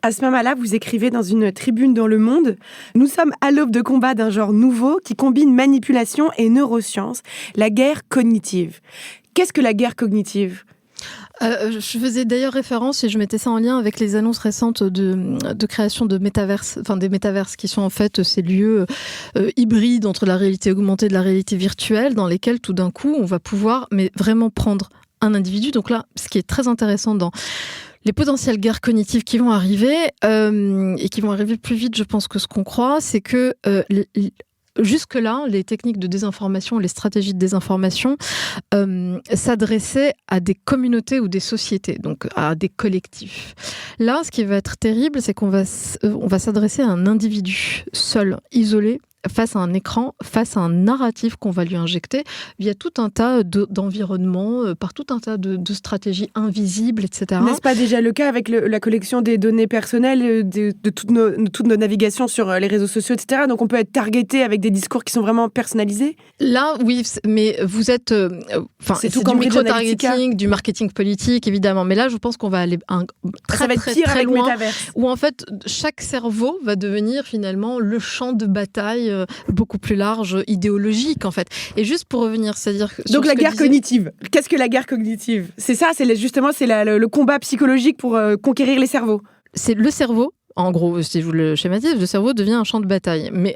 Asma Mala, vous écrivez dans une tribune dans Le Monde « Nous sommes à l'aube de combats d'un genre nouveau qui combine manipulation et neurosciences, la guerre cognitive ». Qu'est-ce que la guerre cognitive ? Je faisais d'ailleurs référence, et je mettais ça en lien avec les annonces récentes de création de métaverses, enfin des métaverses qui sont en fait ces lieux hybrides entre la réalité augmentée et de la réalité virtuelle, dans lesquels tout d'un coup on va pouvoir vraiment prendre un individu. Donc là, ce qui est très intéressant dans les potentielles guerres cognitives qui vont arriver, et qui vont arriver plus vite, je pense, que ce qu'on croit, c'est que jusque-là, les techniques de désinformation, les stratégies de désinformation s'adressaient à des communautés ou des sociétés, donc à des collectifs. Là, ce qui va être terrible, c'est qu'on va s'adresser à un individu seul, isolé, face à un écran, face à un narratif qu'on va lui injecter via tout un tas d'environnements, par tout un tas de stratégies invisibles, etc. N'est-ce pas déjà le cas avec la collection des données personnelles, de toutes nos navigations sur les réseaux sociaux, etc. Donc on peut être targeté avec des discours qui sont vraiment personnalisés ? Là, oui, mais vous êtes... c'est du micro-targeting, du marketing politique, évidemment. Mais là, je pense qu'on va aller très loin, où en fait, chaque cerveau va devenir finalement le champ de bataille beaucoup plus large, idéologique en fait. Et juste pour revenir, c'est-à-dire... Donc la guerre cognitive. Qu'est-ce que la guerre cognitive ? C'est ça, c'est le combat psychologique pour conquérir les cerveaux. C'est le cerveau. En gros, si je vous le schématise, le cerveau devient un champ de bataille, mais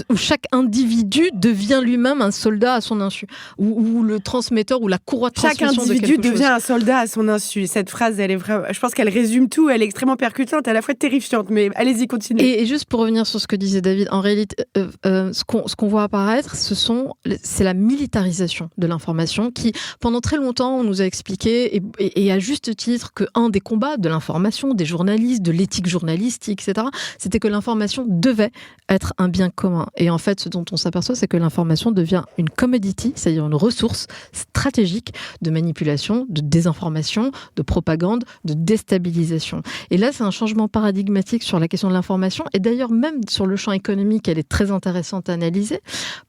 où chaque individu devient lui-même un soldat à son insu, ou le transmetteur, ou la courroie de transmission de quelque chose. Chaque individu devient un soldat à son insu. Cette phrase, elle est vraiment, je pense qu'elle résume tout, elle est extrêmement percutante, à la fois terrifiante, mais allez-y, continuez. Et juste pour revenir sur ce que disait David, en réalité, ce qu'on voit apparaître, c'est la militarisation de l'information qui, pendant très longtemps, on nous a expliqué, et à juste titre, qu'un des combats de l'information, des journalistes, de l'éthique journalistique, etc., c'était que l'information devait être un bien commun. Et en fait, ce dont on s'aperçoit, c'est que l'information devient une commodity, c'est-à-dire une ressource stratégique de manipulation, de désinformation, de propagande, de déstabilisation. Et là, c'est un changement paradigmatique sur la question de l'information. Et d'ailleurs, même sur le champ économique, elle est très intéressante à analyser,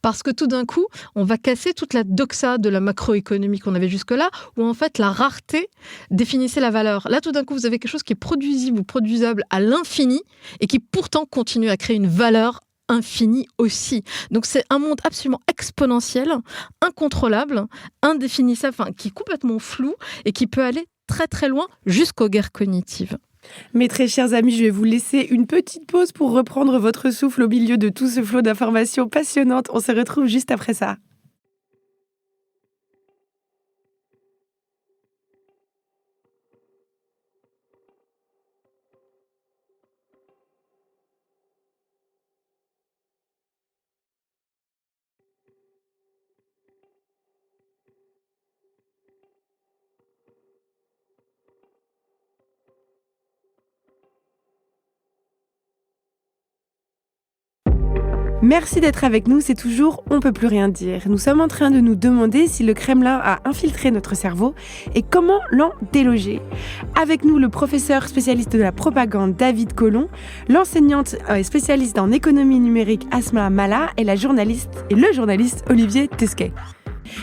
parce que tout d'un coup, on va casser toute la doxa de la macroéconomie qu'on avait jusque-là, où en fait, la rareté définissait la valeur. Là, tout d'un coup, vous avez quelque chose qui est produisible ou produisable à l'infini, et qui pourtant continue à créer une valeur infinie aussi. Donc c'est un monde absolument exponentiel, incontrôlable, indéfinissable, qui est complètement flou et qui peut aller très très loin jusqu'aux guerres cognitives. Mes très chers amis, je vais vous laisser une petite pause pour reprendre votre souffle au milieu de tout ce flot d'informations passionnantes. On se retrouve juste après ça. Merci d'être avec nous, c'est toujours On peut plus rien dire. Nous sommes en train de nous demander si le Kremlin a infiltré notre cerveau et comment l'en déloger. Avec nous, le professeur spécialiste de la propagande David Collomb, l'enseignante spécialiste en économie numérique Asma Mala et le journaliste Olivier Tesquet.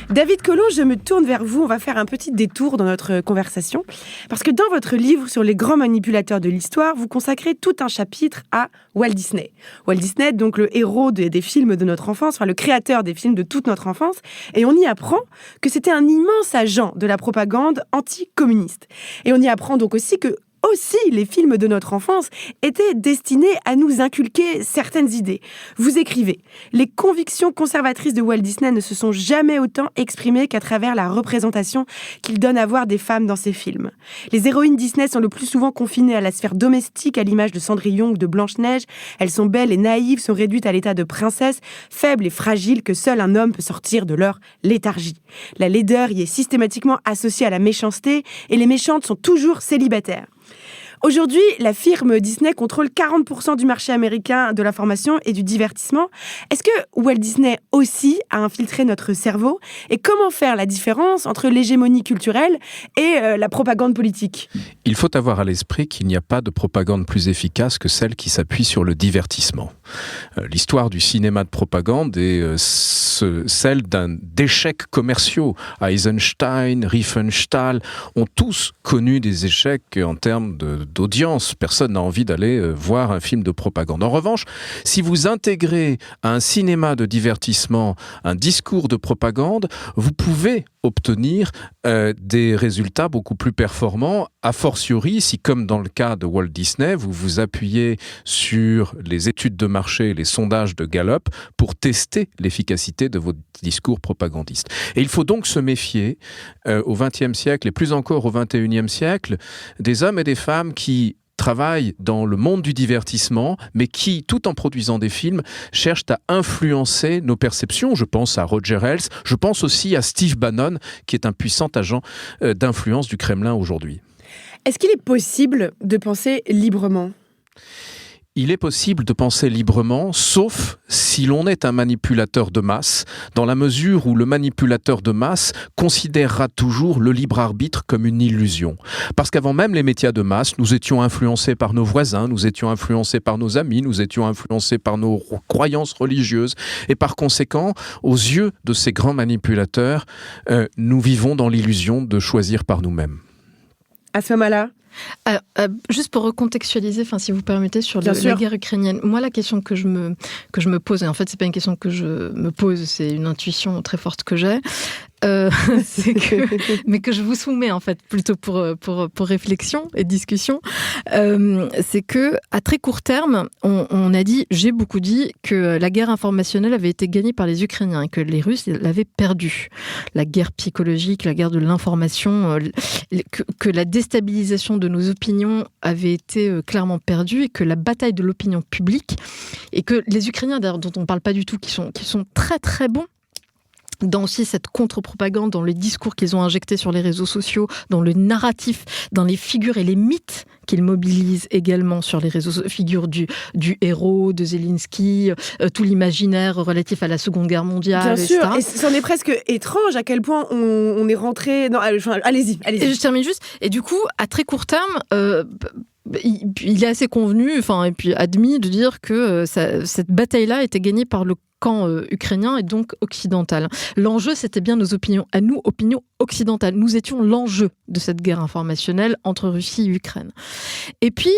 David Collomb, je me tourne vers vous. On va faire un petit détour dans notre conversation. Parce que dans votre livre sur les grands manipulateurs de l'histoire, vous consacrez tout un chapitre à Walt Disney. Walt Disney, donc le héros des films de notre enfance, enfin le créateur des films de toute notre enfance. Et on y apprend que c'était un immense agent de la propagande anticommuniste. Et on y apprend donc aussi que les films de notre enfance étaient destinés à nous inculquer certaines idées. Vous écrivez « Les convictions conservatrices de Walt Disney ne se sont jamais autant exprimées qu'à travers la représentation qu'il donne à voir des femmes dans ses films. Les héroïnes Disney sont le plus souvent confinées à la sphère domestique, à l'image de Cendrillon ou de Blanche-Neige. Elles sont belles et naïves, sont réduites à l'état de princesses, faibles et fragiles que seul un homme peut sortir de leur léthargie. La laideur y est systématiquement associée à la méchanceté et les méchantes sont toujours célibataires. » Aujourd'hui, la firme Disney contrôle 40% du marché américain de l'information et du divertissement. Est-ce que Walt Disney aussi a infiltré notre cerveau ? Et comment faire la différence entre l'hégémonie culturelle et la propagande politique ? Il faut avoir à l'esprit qu'il n'y a pas de propagande plus efficace que celle qui s'appuie sur le divertissement. L'histoire du cinéma de propagande est celle d'échecs commerciaux. Eisenstein, Riefenstahl ont tous connu des échecs en termes d'audience. Personne n'a envie d'aller voir un film de propagande. En revanche, si vous intégrez à un cinéma de divertissement un discours de propagande, vous pouvez obtenir des résultats beaucoup plus performants, a fortiori si, comme dans le cas de Walt Disney, vous vous appuyez sur les études de marché, les sondages de Gallup pour tester l'efficacité de vos discours propagandistes. Et il faut donc se méfier au XXe siècle et plus encore au XXIe siècle des hommes et des femmes qui travaillent dans le monde du divertissement, mais qui, tout en produisant des films, cherchent à influencer nos perceptions. Je pense à Roger Ailes, je pense aussi à Steve Bannon, qui est un puissant agent d'influence du Kremlin aujourd'hui. Est-ce qu'il est possible de penser librement ? Il est possible de penser librement, sauf si l'on est un manipulateur de masse, dans la mesure où le manipulateur de masse considérera toujours le libre arbitre comme une illusion. Parce qu'avant même les médias de masse, nous étions influencés par nos voisins, nous étions influencés par nos amis, nous étions influencés par nos croyances religieuses. Et par conséquent, aux yeux de ces grands manipulateurs, nous vivons dans l'illusion de choisir par nous-mêmes. À ce moment-là, juste pour recontextualiser, si vous permettez, sur la guerre ukrainienne. Moi, la question que je me pose, et en fait, c'est pas une question que je me pose, c'est une intuition très forte que j'ai, mais que je vous soumets en fait plutôt pour réflexion et discussion, c'est que à très court terme, j'ai beaucoup dit que la guerre informationnelle avait été gagnée par les Ukrainiens et que les Russes l'avaient perdue. La guerre psychologique, la guerre de l'information, que la déstabilisation de nos opinions avait été clairement perdue et que la bataille de l'opinion publique et que les Ukrainiens, d'ailleurs, dont on ne parle pas du tout, qui sont très très bons dans aussi cette contre-propagande, dans les discours qu'ils ont injectés sur les réseaux sociaux, dans le narratif, dans les figures et les mythes qu'ils mobilisent également sur les réseaux sociaux, figures du héros, de Zelensky, tout l'imaginaire relatif à la Seconde Guerre mondiale, bien sûr, etc. Et c'en est presque étrange à quel point on est rentré... Non, allez-y. Et je termine juste, et du coup, à très court terme... il est assez convenu, et puis admis de dire que cette bataille-là était gagnée par le camp ukrainien et donc occidental. L'enjeu, c'était bien nos opinions, à nous, opinions occidentales. Nous étions l'enjeu de cette guerre informationnelle entre Russie et Ukraine. Et puis,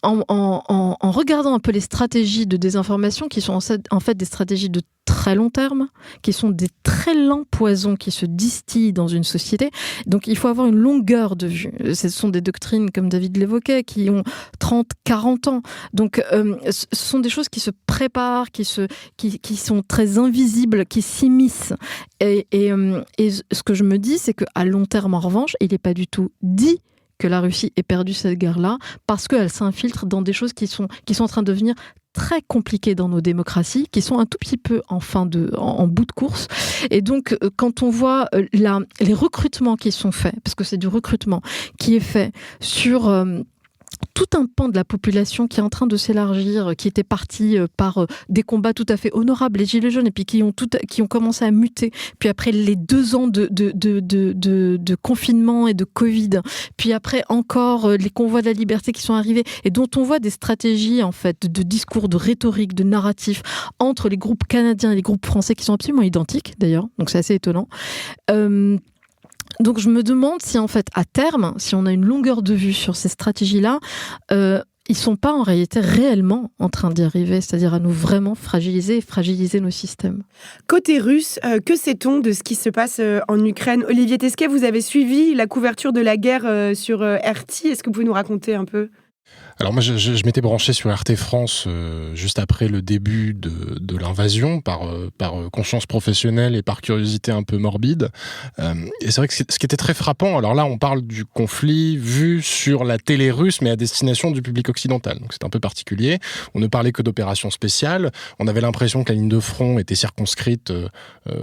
en regardant un peu les stratégies de désinformation, qui sont en fait des stratégies de très long terme, qui sont des très lents poisons qui se distillent dans une société. Donc, il faut avoir une longueur de vue. Ce sont des doctrines, comme David l'évoquait, qui ont 30, 40 ans. Donc, ce sont des choses qui se préparent, qui sont très invisibles, qui s'immiscent. Et ce que je me dis, c'est qu'à long terme, en revanche, il n'est pas du tout dit que la Russie ait perdu cette guerre-là, parce qu'elle s'infiltre dans des choses qui sont en train de devenir très compliquées dans nos démocraties, qui sont un tout petit peu en bout de course. Et donc, quand on voit les recrutements qui sont faits, parce que c'est du recrutement qui est fait sur tout un pan de la population qui est en train de s'élargir, qui était parti par des combats tout à fait honorables, les Gilets jaunes, et puis qui ont commencé à muter. Puis après les 2 ans de confinement et de Covid, puis après encore les convois de la liberté qui sont arrivés, et dont on voit des stratégies en fait de discours, de rhétorique, de narratif entre les groupes canadiens et les groupes français qui sont absolument identiques d'ailleurs, donc c'est assez étonnant. Donc je me demande si en fait à terme, si on a une longueur de vue sur ces stratégies-là, ils sont pas en réalité réellement en train d'y arriver, c'est-à-dire à nous vraiment fragiliser nos systèmes. Côté russe, que sait-on de ce qui se passe en Ukraine ? Olivier Tesquet, vous avez suivi la couverture de la guerre sur RT. Est-ce que vous pouvez nous raconter un peu ? Alors moi, je m'étais branché sur RT France juste après le début de l'invasion, par conscience professionnelle et par curiosité un peu morbide. Et c'est vrai que ce qui était très frappant, alors là, on parle du conflit vu sur la télé russe, mais à destination du public occidental. Donc c'est un peu particulier. On ne parlait que d'opérations spéciales. On avait l'impression que la ligne de front était circonscrite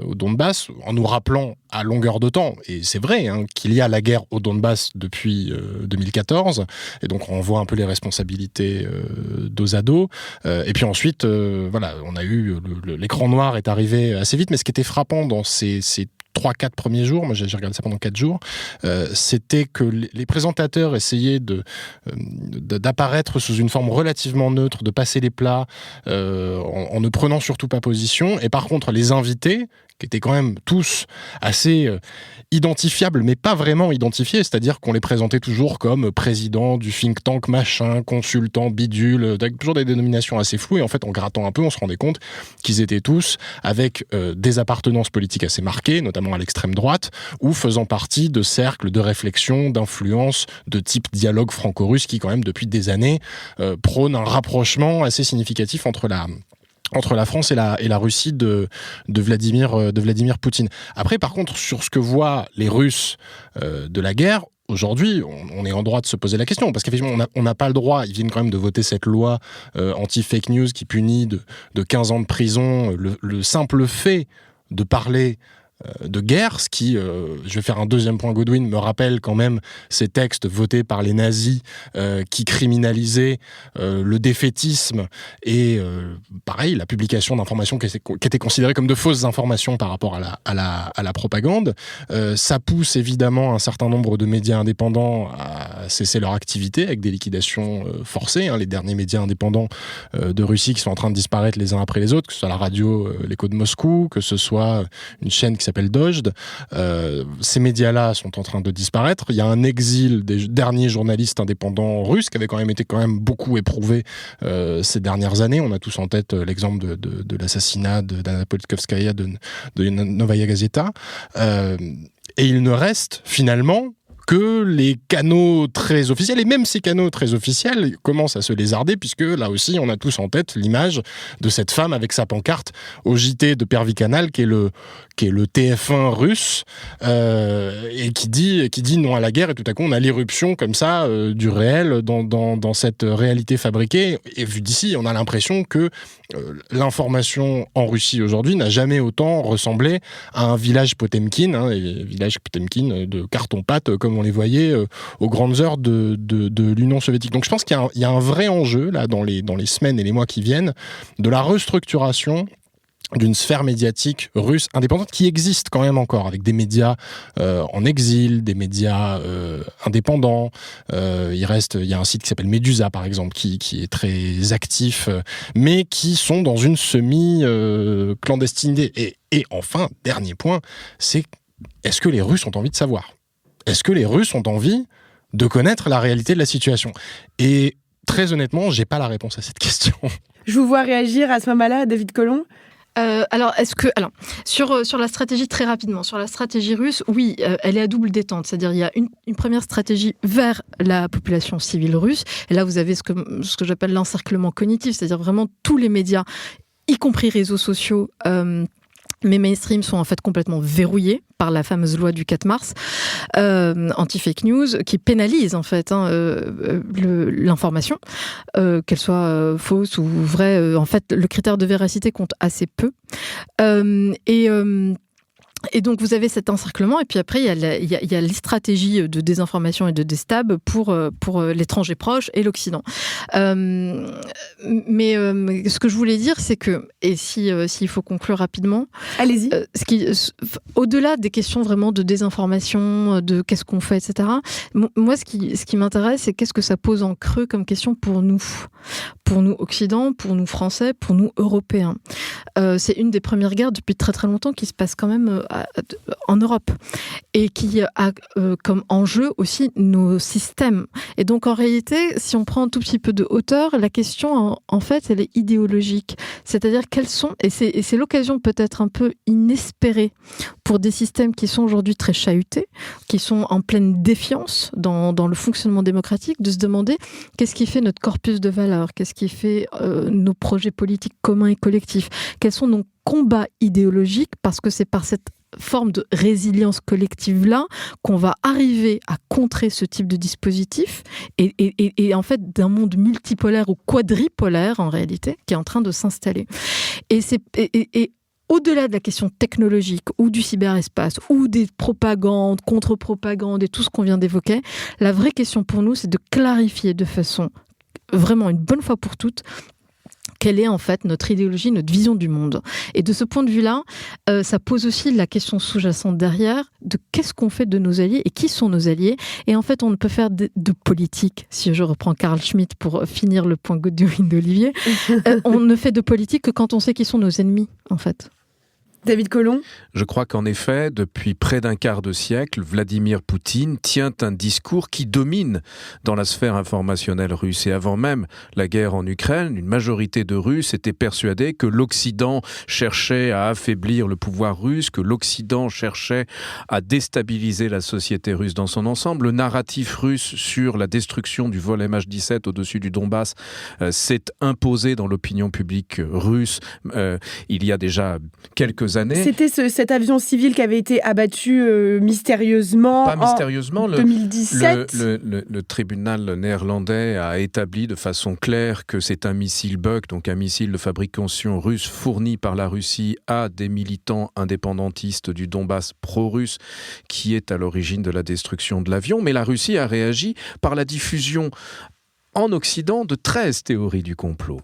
au Donbass, en nous rappelant à longueur de temps, et c'est vrai, qu'il y a la guerre au Donbass depuis 2014, et donc on voit un peu les responsabilités dos à dos. Et puis ensuite, voilà, on a eu l'écran noir est arrivé assez vite, mais ce qui était frappant dans ces 3-4 premiers jours, moi j'ai regardé ça pendant 4 jours, c'était que les présentateurs essayaient d'apparaître sous une forme relativement neutre, de passer les plats en ne prenant surtout pas position, et par contre les invités, qui étaient quand même tous assez identifiables, mais pas vraiment identifiés, c'est-à-dire qu'on les présentait toujours comme président du think tank machin, consultant bidule, avec toujours des dénominations assez floues, et en fait en grattant un peu, on se rendait compte qu'ils étaient tous avec des appartenances politiques assez marquées, notamment à l'extrême droite, ou faisant partie de cercles de réflexion, d'influence, de type dialogue franco-russe, qui quand même depuis des années prône un rapprochement assez significatif entre la France et la Russie de Vladimir Poutine. Après, par contre, sur ce que voient les Russes de la guerre, aujourd'hui, on est en droit de se poser la question, parce qu'effectivement, on n'a pas le droit, ils viennent quand même de voter cette loi anti-fake news qui punit de 15 ans de prison le simple fait de parler de guerre, ce qui, je vais faire un deuxième point Godwin, me rappelle quand même ces textes votés par les nazis qui criminalisaient le défaitisme et pareil, la publication d'informations qui étaient considérées comme de fausses informations par rapport à la propagande. Ça pousse évidemment un certain nombre de médias indépendants à cesser leur activité avec des liquidations forcées. Les derniers médias indépendants de Russie qui sont en train de disparaître les uns après les autres, que ce soit la radio L'Écho de Moscou, que ce soit une chaîne qui s'appelle Dojd. Ces médias-là sont en train de disparaître. Il y a un exil des derniers journalistes indépendants russes qui avait quand même beaucoup éprouvé ces dernières années. On a tous en tête l'exemple de l'assassinat d'Anna Politkovskaya de Novaya Gazeta. Et il ne reste finalement que les canaux très officiels, et même ces canaux très officiels commencent à se lézarder, puisque là aussi on a tous en tête l'image de cette femme avec sa pancarte au JT de Pervy Canal, qui est le TF1 russe, et qui dit non à la guerre, et tout à coup on a l'irruption comme ça du réel dans cette réalité fabriquée, et vu d'ici on a l'impression que l'information en Russie aujourd'hui n'a jamais autant ressemblé à un village Potemkin, village Potemkin de carton-pâte comme on les voyait aux grandes heures de l'Union soviétique. Donc je pense qu'il y a un vrai enjeu là dans les semaines et les mois qui viennent de la restructuration d'une sphère médiatique russe indépendante qui existe quand même encore, avec des médias en exil, des médias indépendants. Il y a un site qui s'appelle Medusa, par exemple, qui est très actif, mais qui sont dans une semi-clandestinité. Et enfin, dernier point, c'est est-ce que les Russes ont envie de savoir ? Est-ce que les Russes ont envie de connaître la réalité de la situation ? Et très honnêtement, j'ai pas la réponse à cette question. Je vous vois réagir à ce moment-là, David Collomb. Sur la stratégie, très rapidement, sur la stratégie russe, oui, elle est à double détente. C'est-à-dire, il y a une première stratégie vers la population civile russe. Et là, vous avez ce que j'appelle l'encerclement cognitif, c'est-à-dire vraiment tous les médias, y compris réseaux sociaux, mais mainstream sont en fait complètement verrouillés par la fameuse loi du 4 mars anti-fake news qui pénalise en fait l'information, qu'elle soit fausse ou vraie. En fait, le critère de véracité compte assez peu. Et donc, vous avez cet encerclement, et puis après, il y a les stratégies de désinformation et de déstab pour l'étranger proche et l'Occident. Mais ce que je voulais dire, c'est que, et s'il faut conclure rapidement, allez-y. Au-delà des questions vraiment de désinformation, de qu'est-ce qu'on fait, etc., moi, ce qui m'intéresse, c'est qu'est-ce que ça pose en creux comme question pour nous Occident, pour nous Français, pour nous Européens. C'est une des premières guerres depuis très très longtemps qui se passe quand même en Europe et qui a comme enjeu aussi nos systèmes. Et donc en réalité, si on prend un tout petit peu de hauteur, la question en fait, elle est idéologique. C'est-à-dire quels sont, et c'est l'occasion peut-être un peu inespérée pour des systèmes qui sont aujourd'hui très chahutés, qui sont en pleine défiance dans le fonctionnement démocratique, de se demander qu'est-ce qui fait notre corpus de valeurs, qu'est-ce qui fait nos projets politiques communs et collectifs, quels sont nos combats idéologiques, parce que c'est par cette forme de résilience collective-là qu'on va arriver à contrer ce type de dispositif et en fait d'un monde multipolaire ou quadripolaire en réalité qui est en train de s'installer. Et au-delà de la question technologique ou du cyberespace ou des propagandes, contre-propagandes et tout ce qu'on vient d'évoquer, la vraie question pour nous, c'est de clarifier de façon vraiment une bonne fois pour toutes quelle est en fait notre idéologie, notre vision du monde. Et de ce point de vue-là, ça pose aussi la question sous-jacente derrière de qu'est-ce qu'on fait de nos alliés et qui sont nos alliés. Et en fait, on ne peut faire de politique, si je reprends Carl Schmitt pour finir le point Godwin d'Olivier, on ne fait de politique que quand on sait qui sont nos ennemis, en fait. David Collomb ? Je crois qu'en effet, depuis près d'un quart de siècle, Vladimir Poutine tient un discours qui domine dans la sphère informationnelle russe. Et avant même la guerre en Ukraine, une majorité de Russes étaient persuadés que l'Occident cherchait à affaiblir le pouvoir russe, que l'Occident cherchait à déstabiliser la société russe dans son ensemble. Le narratif russe sur la destruction du vol MH17 au-dessus du Donbass s'est imposé dans l'opinion publique russe il y a déjà quelques années. C'était cet avion civil qui avait été abattu mystérieusement en 2017. Le tribunal néerlandais a établi de façon claire que c'est un missile Buk, donc un missile de fabrication russe fourni par la Russie à des militants indépendantistes du Donbass pro-russe qui est à l'origine de la destruction de l'avion. Mais la Russie a réagi par la diffusion en Occident de 13 théories du complot,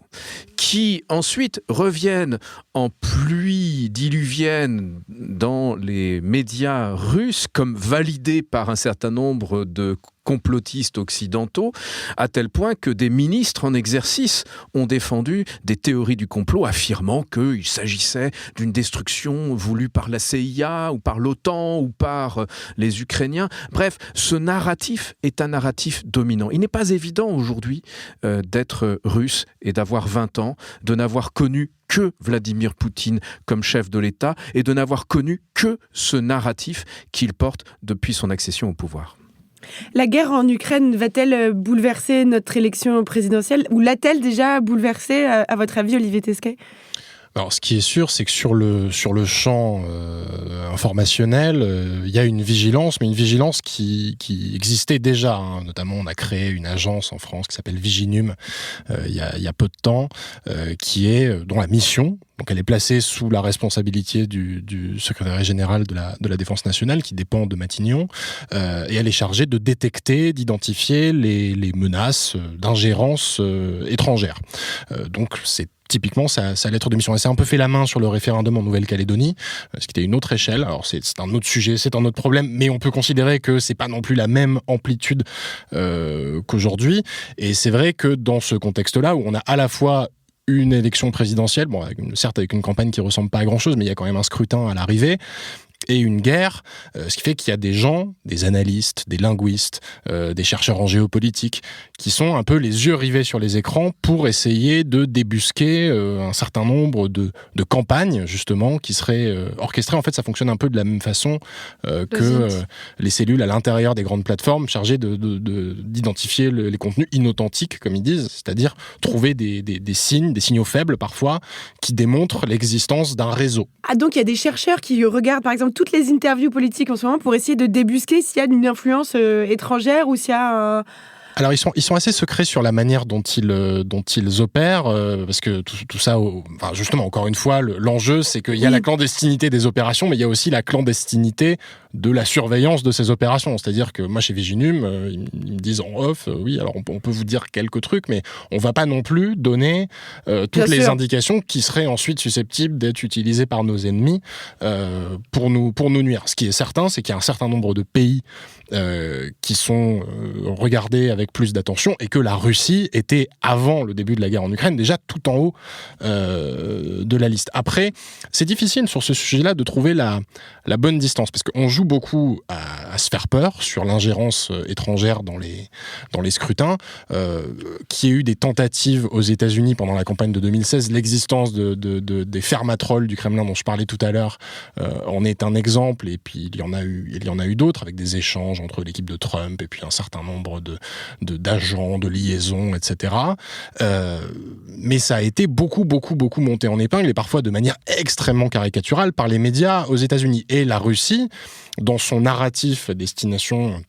qui ensuite reviennent en pluie diluvienne dans les médias russes, comme validées par un certain nombre de complotistes occidentaux, à tel point que des ministres en exercice ont défendu des théories du complot, affirmant qu'il s'agissait d'une destruction voulue par la CIA ou par l'OTAN ou par les Ukrainiens. Bref, ce narratif est un narratif dominant. Il n'est pas évident aujourd'hui d'être russe et d'avoir 20 ans, de n'avoir connu que Vladimir Poutine comme chef de l'État et de n'avoir connu que ce narratif qu'il porte depuis son accession au pouvoir. La guerre en Ukraine va-t-elle bouleverser notre élection présidentielle ou l'a-t-elle déjà bouleversée, à votre avis, Olivier Tesquet ? Alors, ce qui est sûr, c'est que sur le champ informationnel, il y a une vigilance, mais une vigilance qui existait déjà. Hein. Notamment, on a créé une agence en France qui s'appelle Viginum il y a peu de temps, dont la mission, donc elle est placée sous la responsabilité du secrétaire général de la Défense nationale, qui dépend de Matignon, et elle est chargée de détecter, d'identifier les menaces d'ingérence étrangère. Donc, c'est typiquement sa lettre de mission. Elle s'est un peu fait la main sur le référendum en Nouvelle-Calédonie, ce qui était une autre échelle. Alors c'est un autre sujet, c'est un autre problème, mais on peut considérer que c'est pas non plus la même amplitude qu'aujourd'hui. Et c'est vrai que dans ce contexte-là, où on a à la fois une élection présidentielle, bon, certes avec une campagne qui ressemble pas à grand-chose, mais il y a quand même un scrutin à l'arrivée, et une guerre, ce qui fait qu'il y a des gens, des analystes, des linguistes, des chercheurs en géopolitique, qui sont un peu les yeux rivés sur les écrans pour essayer de débusquer un certain nombre de campagnes, justement, qui seraient orchestrées. En fait, ça fonctionne un peu de la même façon que les cellules à l'intérieur des grandes plateformes chargées d'identifier les contenus inauthentiques, comme ils disent, c'est-à-dire trouver des signes, des signaux faibles parfois, qui démontrent l'existence d'un réseau. Ah, donc il y a des chercheurs qui regardent, par exemple, toutes les interviews politiques en ce moment pour essayer de débusquer s'il y a une influence étrangère ou s'il y a Alors ils sont assez secrets sur la manière dont ils opèrent, parce que tout ça, justement, encore une fois, l'enjeu, c'est qu'il y a la clandestinité des opérations, mais il y a aussi la clandestinité de la surveillance de ces opérations. C'est-à-dire que moi, chez Viginum, ils me disent en off, oui, alors on peut vous dire quelques trucs, mais on va pas non plus donner toutes les indications qui seraient ensuite susceptibles d'être utilisées par nos ennemis pour nous nuire. Ce qui est certain, c'est qu'il y a un certain nombre de pays qui sont regardés avec plus d'attention, et que la Russie était, avant le début de la guerre en Ukraine, déjà tout en haut de la liste. Après, c'est difficile sur ce sujet-là de trouver la bonne distance, parce qu'on joue beaucoup à se faire peur sur l'ingérence étrangère dans les scrutins, qu'il y ait eu des tentatives aux États-Unis pendant la campagne de 2016, l'existence des fermatrolles du Kremlin dont je parlais tout à l'heure en est un exemple, et puis il y en a eu d'autres, avec des échanges entre l'équipe de Trump et puis un certain nombre d'agents, de liaisons, etc. Mais ça a été beaucoup monté en épingle, et parfois de manière extrêmement caricaturale par les médias aux États-Unis. Et la Russie, dans son narratif à destination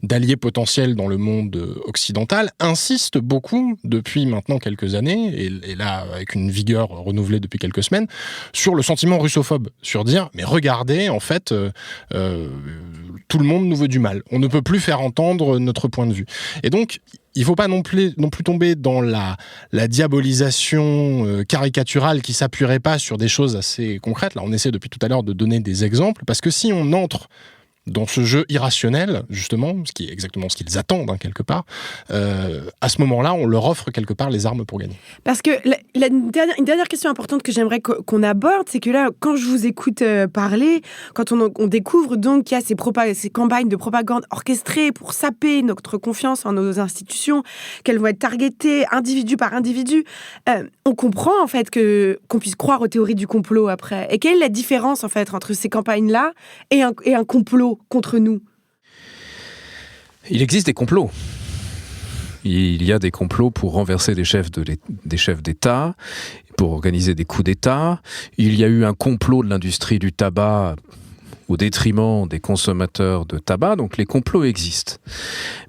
d'alliés potentiels dans le monde occidental, insiste beaucoup depuis maintenant quelques années, et là avec une vigueur renouvelée depuis quelques semaines, sur le sentiment russophobe, sur dire mais regardez, en fait tout le monde nous veut du mal, on ne peut plus faire entendre notre point de vue. Et donc il ne faut pas non plus tomber dans la diabolisation caricaturale qui ne s'appuierait pas sur des choses assez concrètes. Là, on essaie depuis tout à l'heure de donner des exemples, parce que si on entre dans ce jeu irrationnel, justement, ce qui est exactement ce qu'ils attendent, quelque part, à ce moment-là, on leur offre quelque part les armes pour gagner. Parce que une dernière question importante que j'aimerais qu'on aborde, c'est que là, quand je vous écoute parler, quand on découvre donc qu'il y a ces campagnes de propagande orchestrées pour saper notre confiance en nos institutions, qu'elles vont être targetées individu par individu, on comprend en fait qu'on puisse croire aux théories du complot après. Et quelle est la différence en fait entre ces campagnes-là et un complot contre nous? Il existe des complots. Il y a des complots pour renverser des chefs d'État, pour organiser des coups d'État. Il y a eu un complot de l'industrie du tabac au détriment des consommateurs de tabac, donc les complots existent.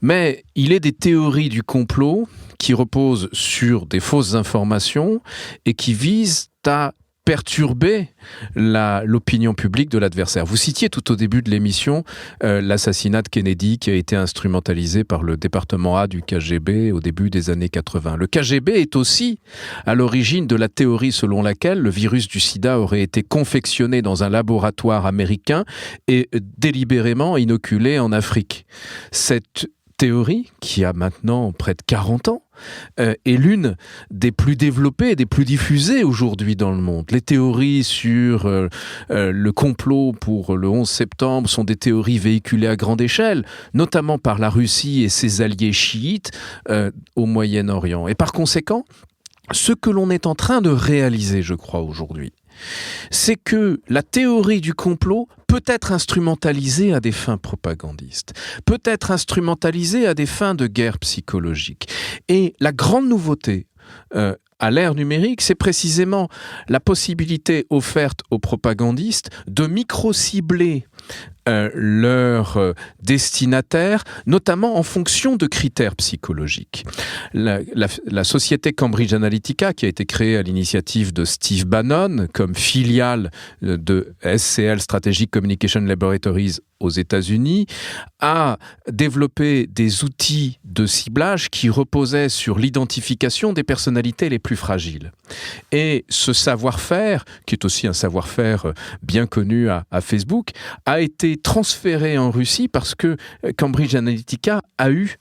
Mais il est des théories du complot qui reposent sur des fausses informations et qui visent à perturber l'opinion publique de l'adversaire. Vous citiez tout au début de l'émission l'assassinat de Kennedy qui a été instrumentalisé par le département A du KGB au début des années 80. Le KGB est aussi à l'origine de la théorie selon laquelle le virus du sida aurait été confectionné dans un laboratoire américain et délibérément inoculé en Afrique. Cette théorie, qui a maintenant près de 40 ans, est l'une des plus développées et des plus diffusées aujourd'hui dans le monde. Les théories sur le complot pour le 11 septembre sont des théories véhiculées à grande échelle, notamment par la Russie et ses alliés chiites au Moyen-Orient. Et par conséquent, ce que l'on est en train de réaliser, je crois, aujourd'hui, c'est que la théorie du complot peut être instrumentalisée à des fins propagandistes, peut être instrumentalisée à des fins de guerre psychologique. Et la grande nouveauté à l'ère numérique, c'est précisément la possibilité offerte aux propagandistes de micro-cibler leurs destinataires, notamment en fonction de critères psychologiques. La société Cambridge Analytica, qui a été créée à l'initiative de Steve Bannon comme filiale de SCL Strategic Communication Laboratories aux États-Unis, a développé des outils de ciblage qui reposaient sur l'identification des personnalités les plus fragiles. Et ce savoir-faire, qui est aussi un savoir-faire bien connu à Facebook, a été transféré en Russie parce que Cambridge Analytica a eu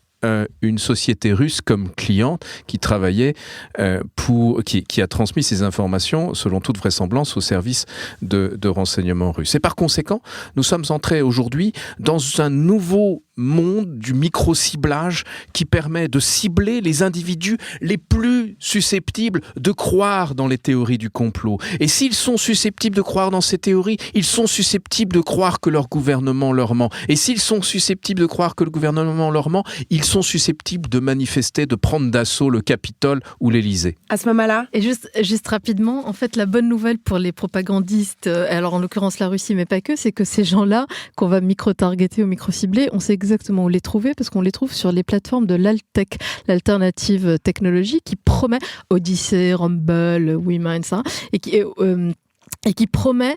une société russe comme cliente qui travaillait qui a transmis ces informations selon toute vraisemblance au service de renseignement russe. Et par conséquent, nous sommes entrés aujourd'hui dans un nouveau monde du micro-ciblage qui permet de cibler les individus les plus susceptibles de croire dans les théories du complot. Et s'ils sont susceptibles de croire dans ces théories, ils sont susceptibles de croire que leur gouvernement leur ment. Et s'ils sont susceptibles de croire que le gouvernement leur ment, ils sont susceptibles de manifester, de prendre d'assaut le Capitole ou l'Élysée. À ce moment-là. Et juste rapidement, en fait, la bonne nouvelle pour les propagandistes, alors en l'occurrence la Russie, mais pas que, c'est que ces gens-là qu'on va micro-targeter ou micro-cibler, on sait exactement où les trouver, parce qu'on les trouve sur les plateformes de l'Altech, l'alternative technologie qui promet Odyssey, Rumble, WeMind, ça, et qui promet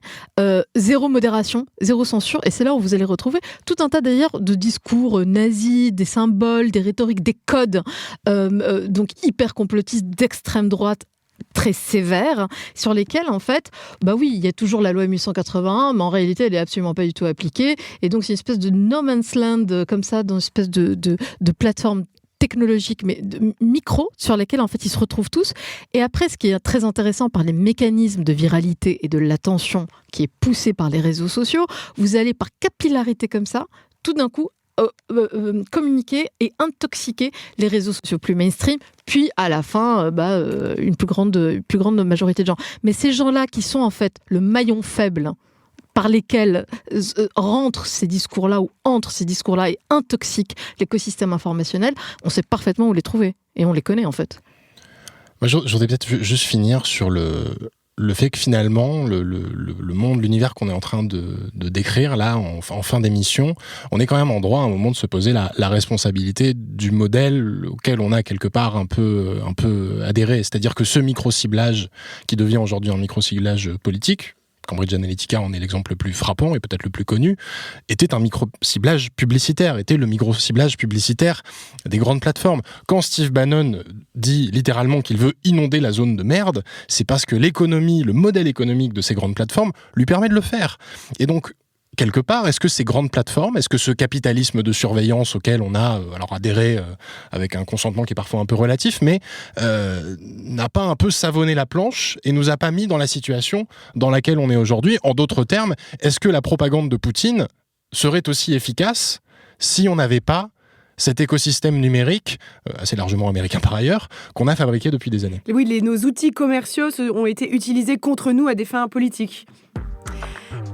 zéro modération, zéro censure. Et c'est là où vous allez retrouver tout un tas d'ailleurs de discours nazis, des symboles, des rhétoriques, des codes donc hyper complotistes d'extrême droite, très sévères, sur lesquels, en fait, bah oui, il y a toujours la loi 1881, mais en réalité, elle est absolument pas du tout appliquée. Et donc, c'est une espèce de no man's land, comme ça, dans une espèce de plateforme technologique, mais de micro, sur lesquels, en fait, ils se retrouvent tous. Et après, ce qui est très intéressant par les mécanismes de viralité et de l'attention qui est poussé par les réseaux sociaux, vous allez, par capillarité comme ça, tout d'un coup, communiquer et intoxiquer les réseaux sociaux plus mainstream, puis à la fin, une plus grande majorité de gens. Mais ces gens-là qui sont en fait le maillon faible par lesquels rentrent ces discours-là ou entrent ces discours-là et intoxiquent l'écosystème informationnel, on sait parfaitement où les trouver. Et on les connaît en fait. Moi, je voudrais peut-être juste finir sur le fait que finalement, le monde, l'univers qu'on est en train de décrire là, en fin d'émission, on est quand même en droit à un moment de se poser la responsabilité du modèle auquel on a quelque part un peu adhéré. C'est-à-dire que ce micro-ciblage qui devient aujourd'hui un micro-ciblage politique, Cambridge Analytica en est l'exemple le plus frappant et peut-être le plus connu, était un micro-ciblage publicitaire, était le micro-ciblage publicitaire des grandes plateformes. Quand Steve Bannon dit littéralement qu'il veut inonder la zone de merde, c'est parce que l'économie, le modèle économique de ces grandes plateformes lui permet de le faire. Et donc, quelque part, est-ce que ces grandes plateformes, est-ce que ce capitalisme de surveillance auquel on a adhéré avec un consentement qui est parfois un peu relatif, mais n'a pas un peu savonné la planche et nous a pas mis dans la situation dans laquelle on est aujourd'hui? En d'autres termes, est-ce que la propagande de Poutine serait aussi efficace si on n'avait pas cet écosystème numérique, assez largement américain par ailleurs, qu'on a fabriqué depuis des années? Oui, nos outils commerciaux ont été utilisés contre nous à des fins politiques.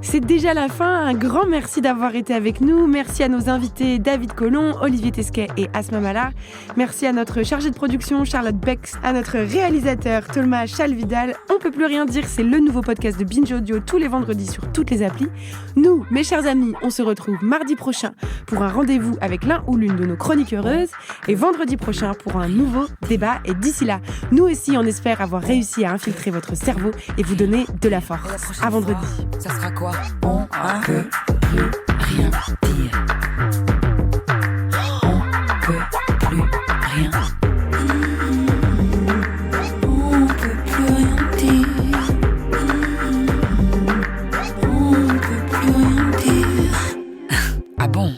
C'est déjà la fin. Un grand merci d'avoir été avec nous. Merci à nos invités David Collomb, Olivier Tesquet et Asma Mala. Merci à notre chargée de production Charlotte Bex, à notre réalisateur Thomas Chalvidal. On peut plus rien dire, c'est le nouveau podcast de Binge Audio tous les vendredis sur toutes les applis. Nous, mes chers amis, on se retrouve mardi prochain pour un rendez-vous avec l'un ou l'une de nos chroniques heureuses et vendredi prochain pour un nouveau débat. Et d'ici là, nous aussi, on espère avoir réussi à infiltrer votre cerveau et vous donner de la force. À vendredi. Ça sera quoi? On peut plus rien dire. On peut plus rien. On peut plus rien dire. On peut plus rien dire. Ah bon?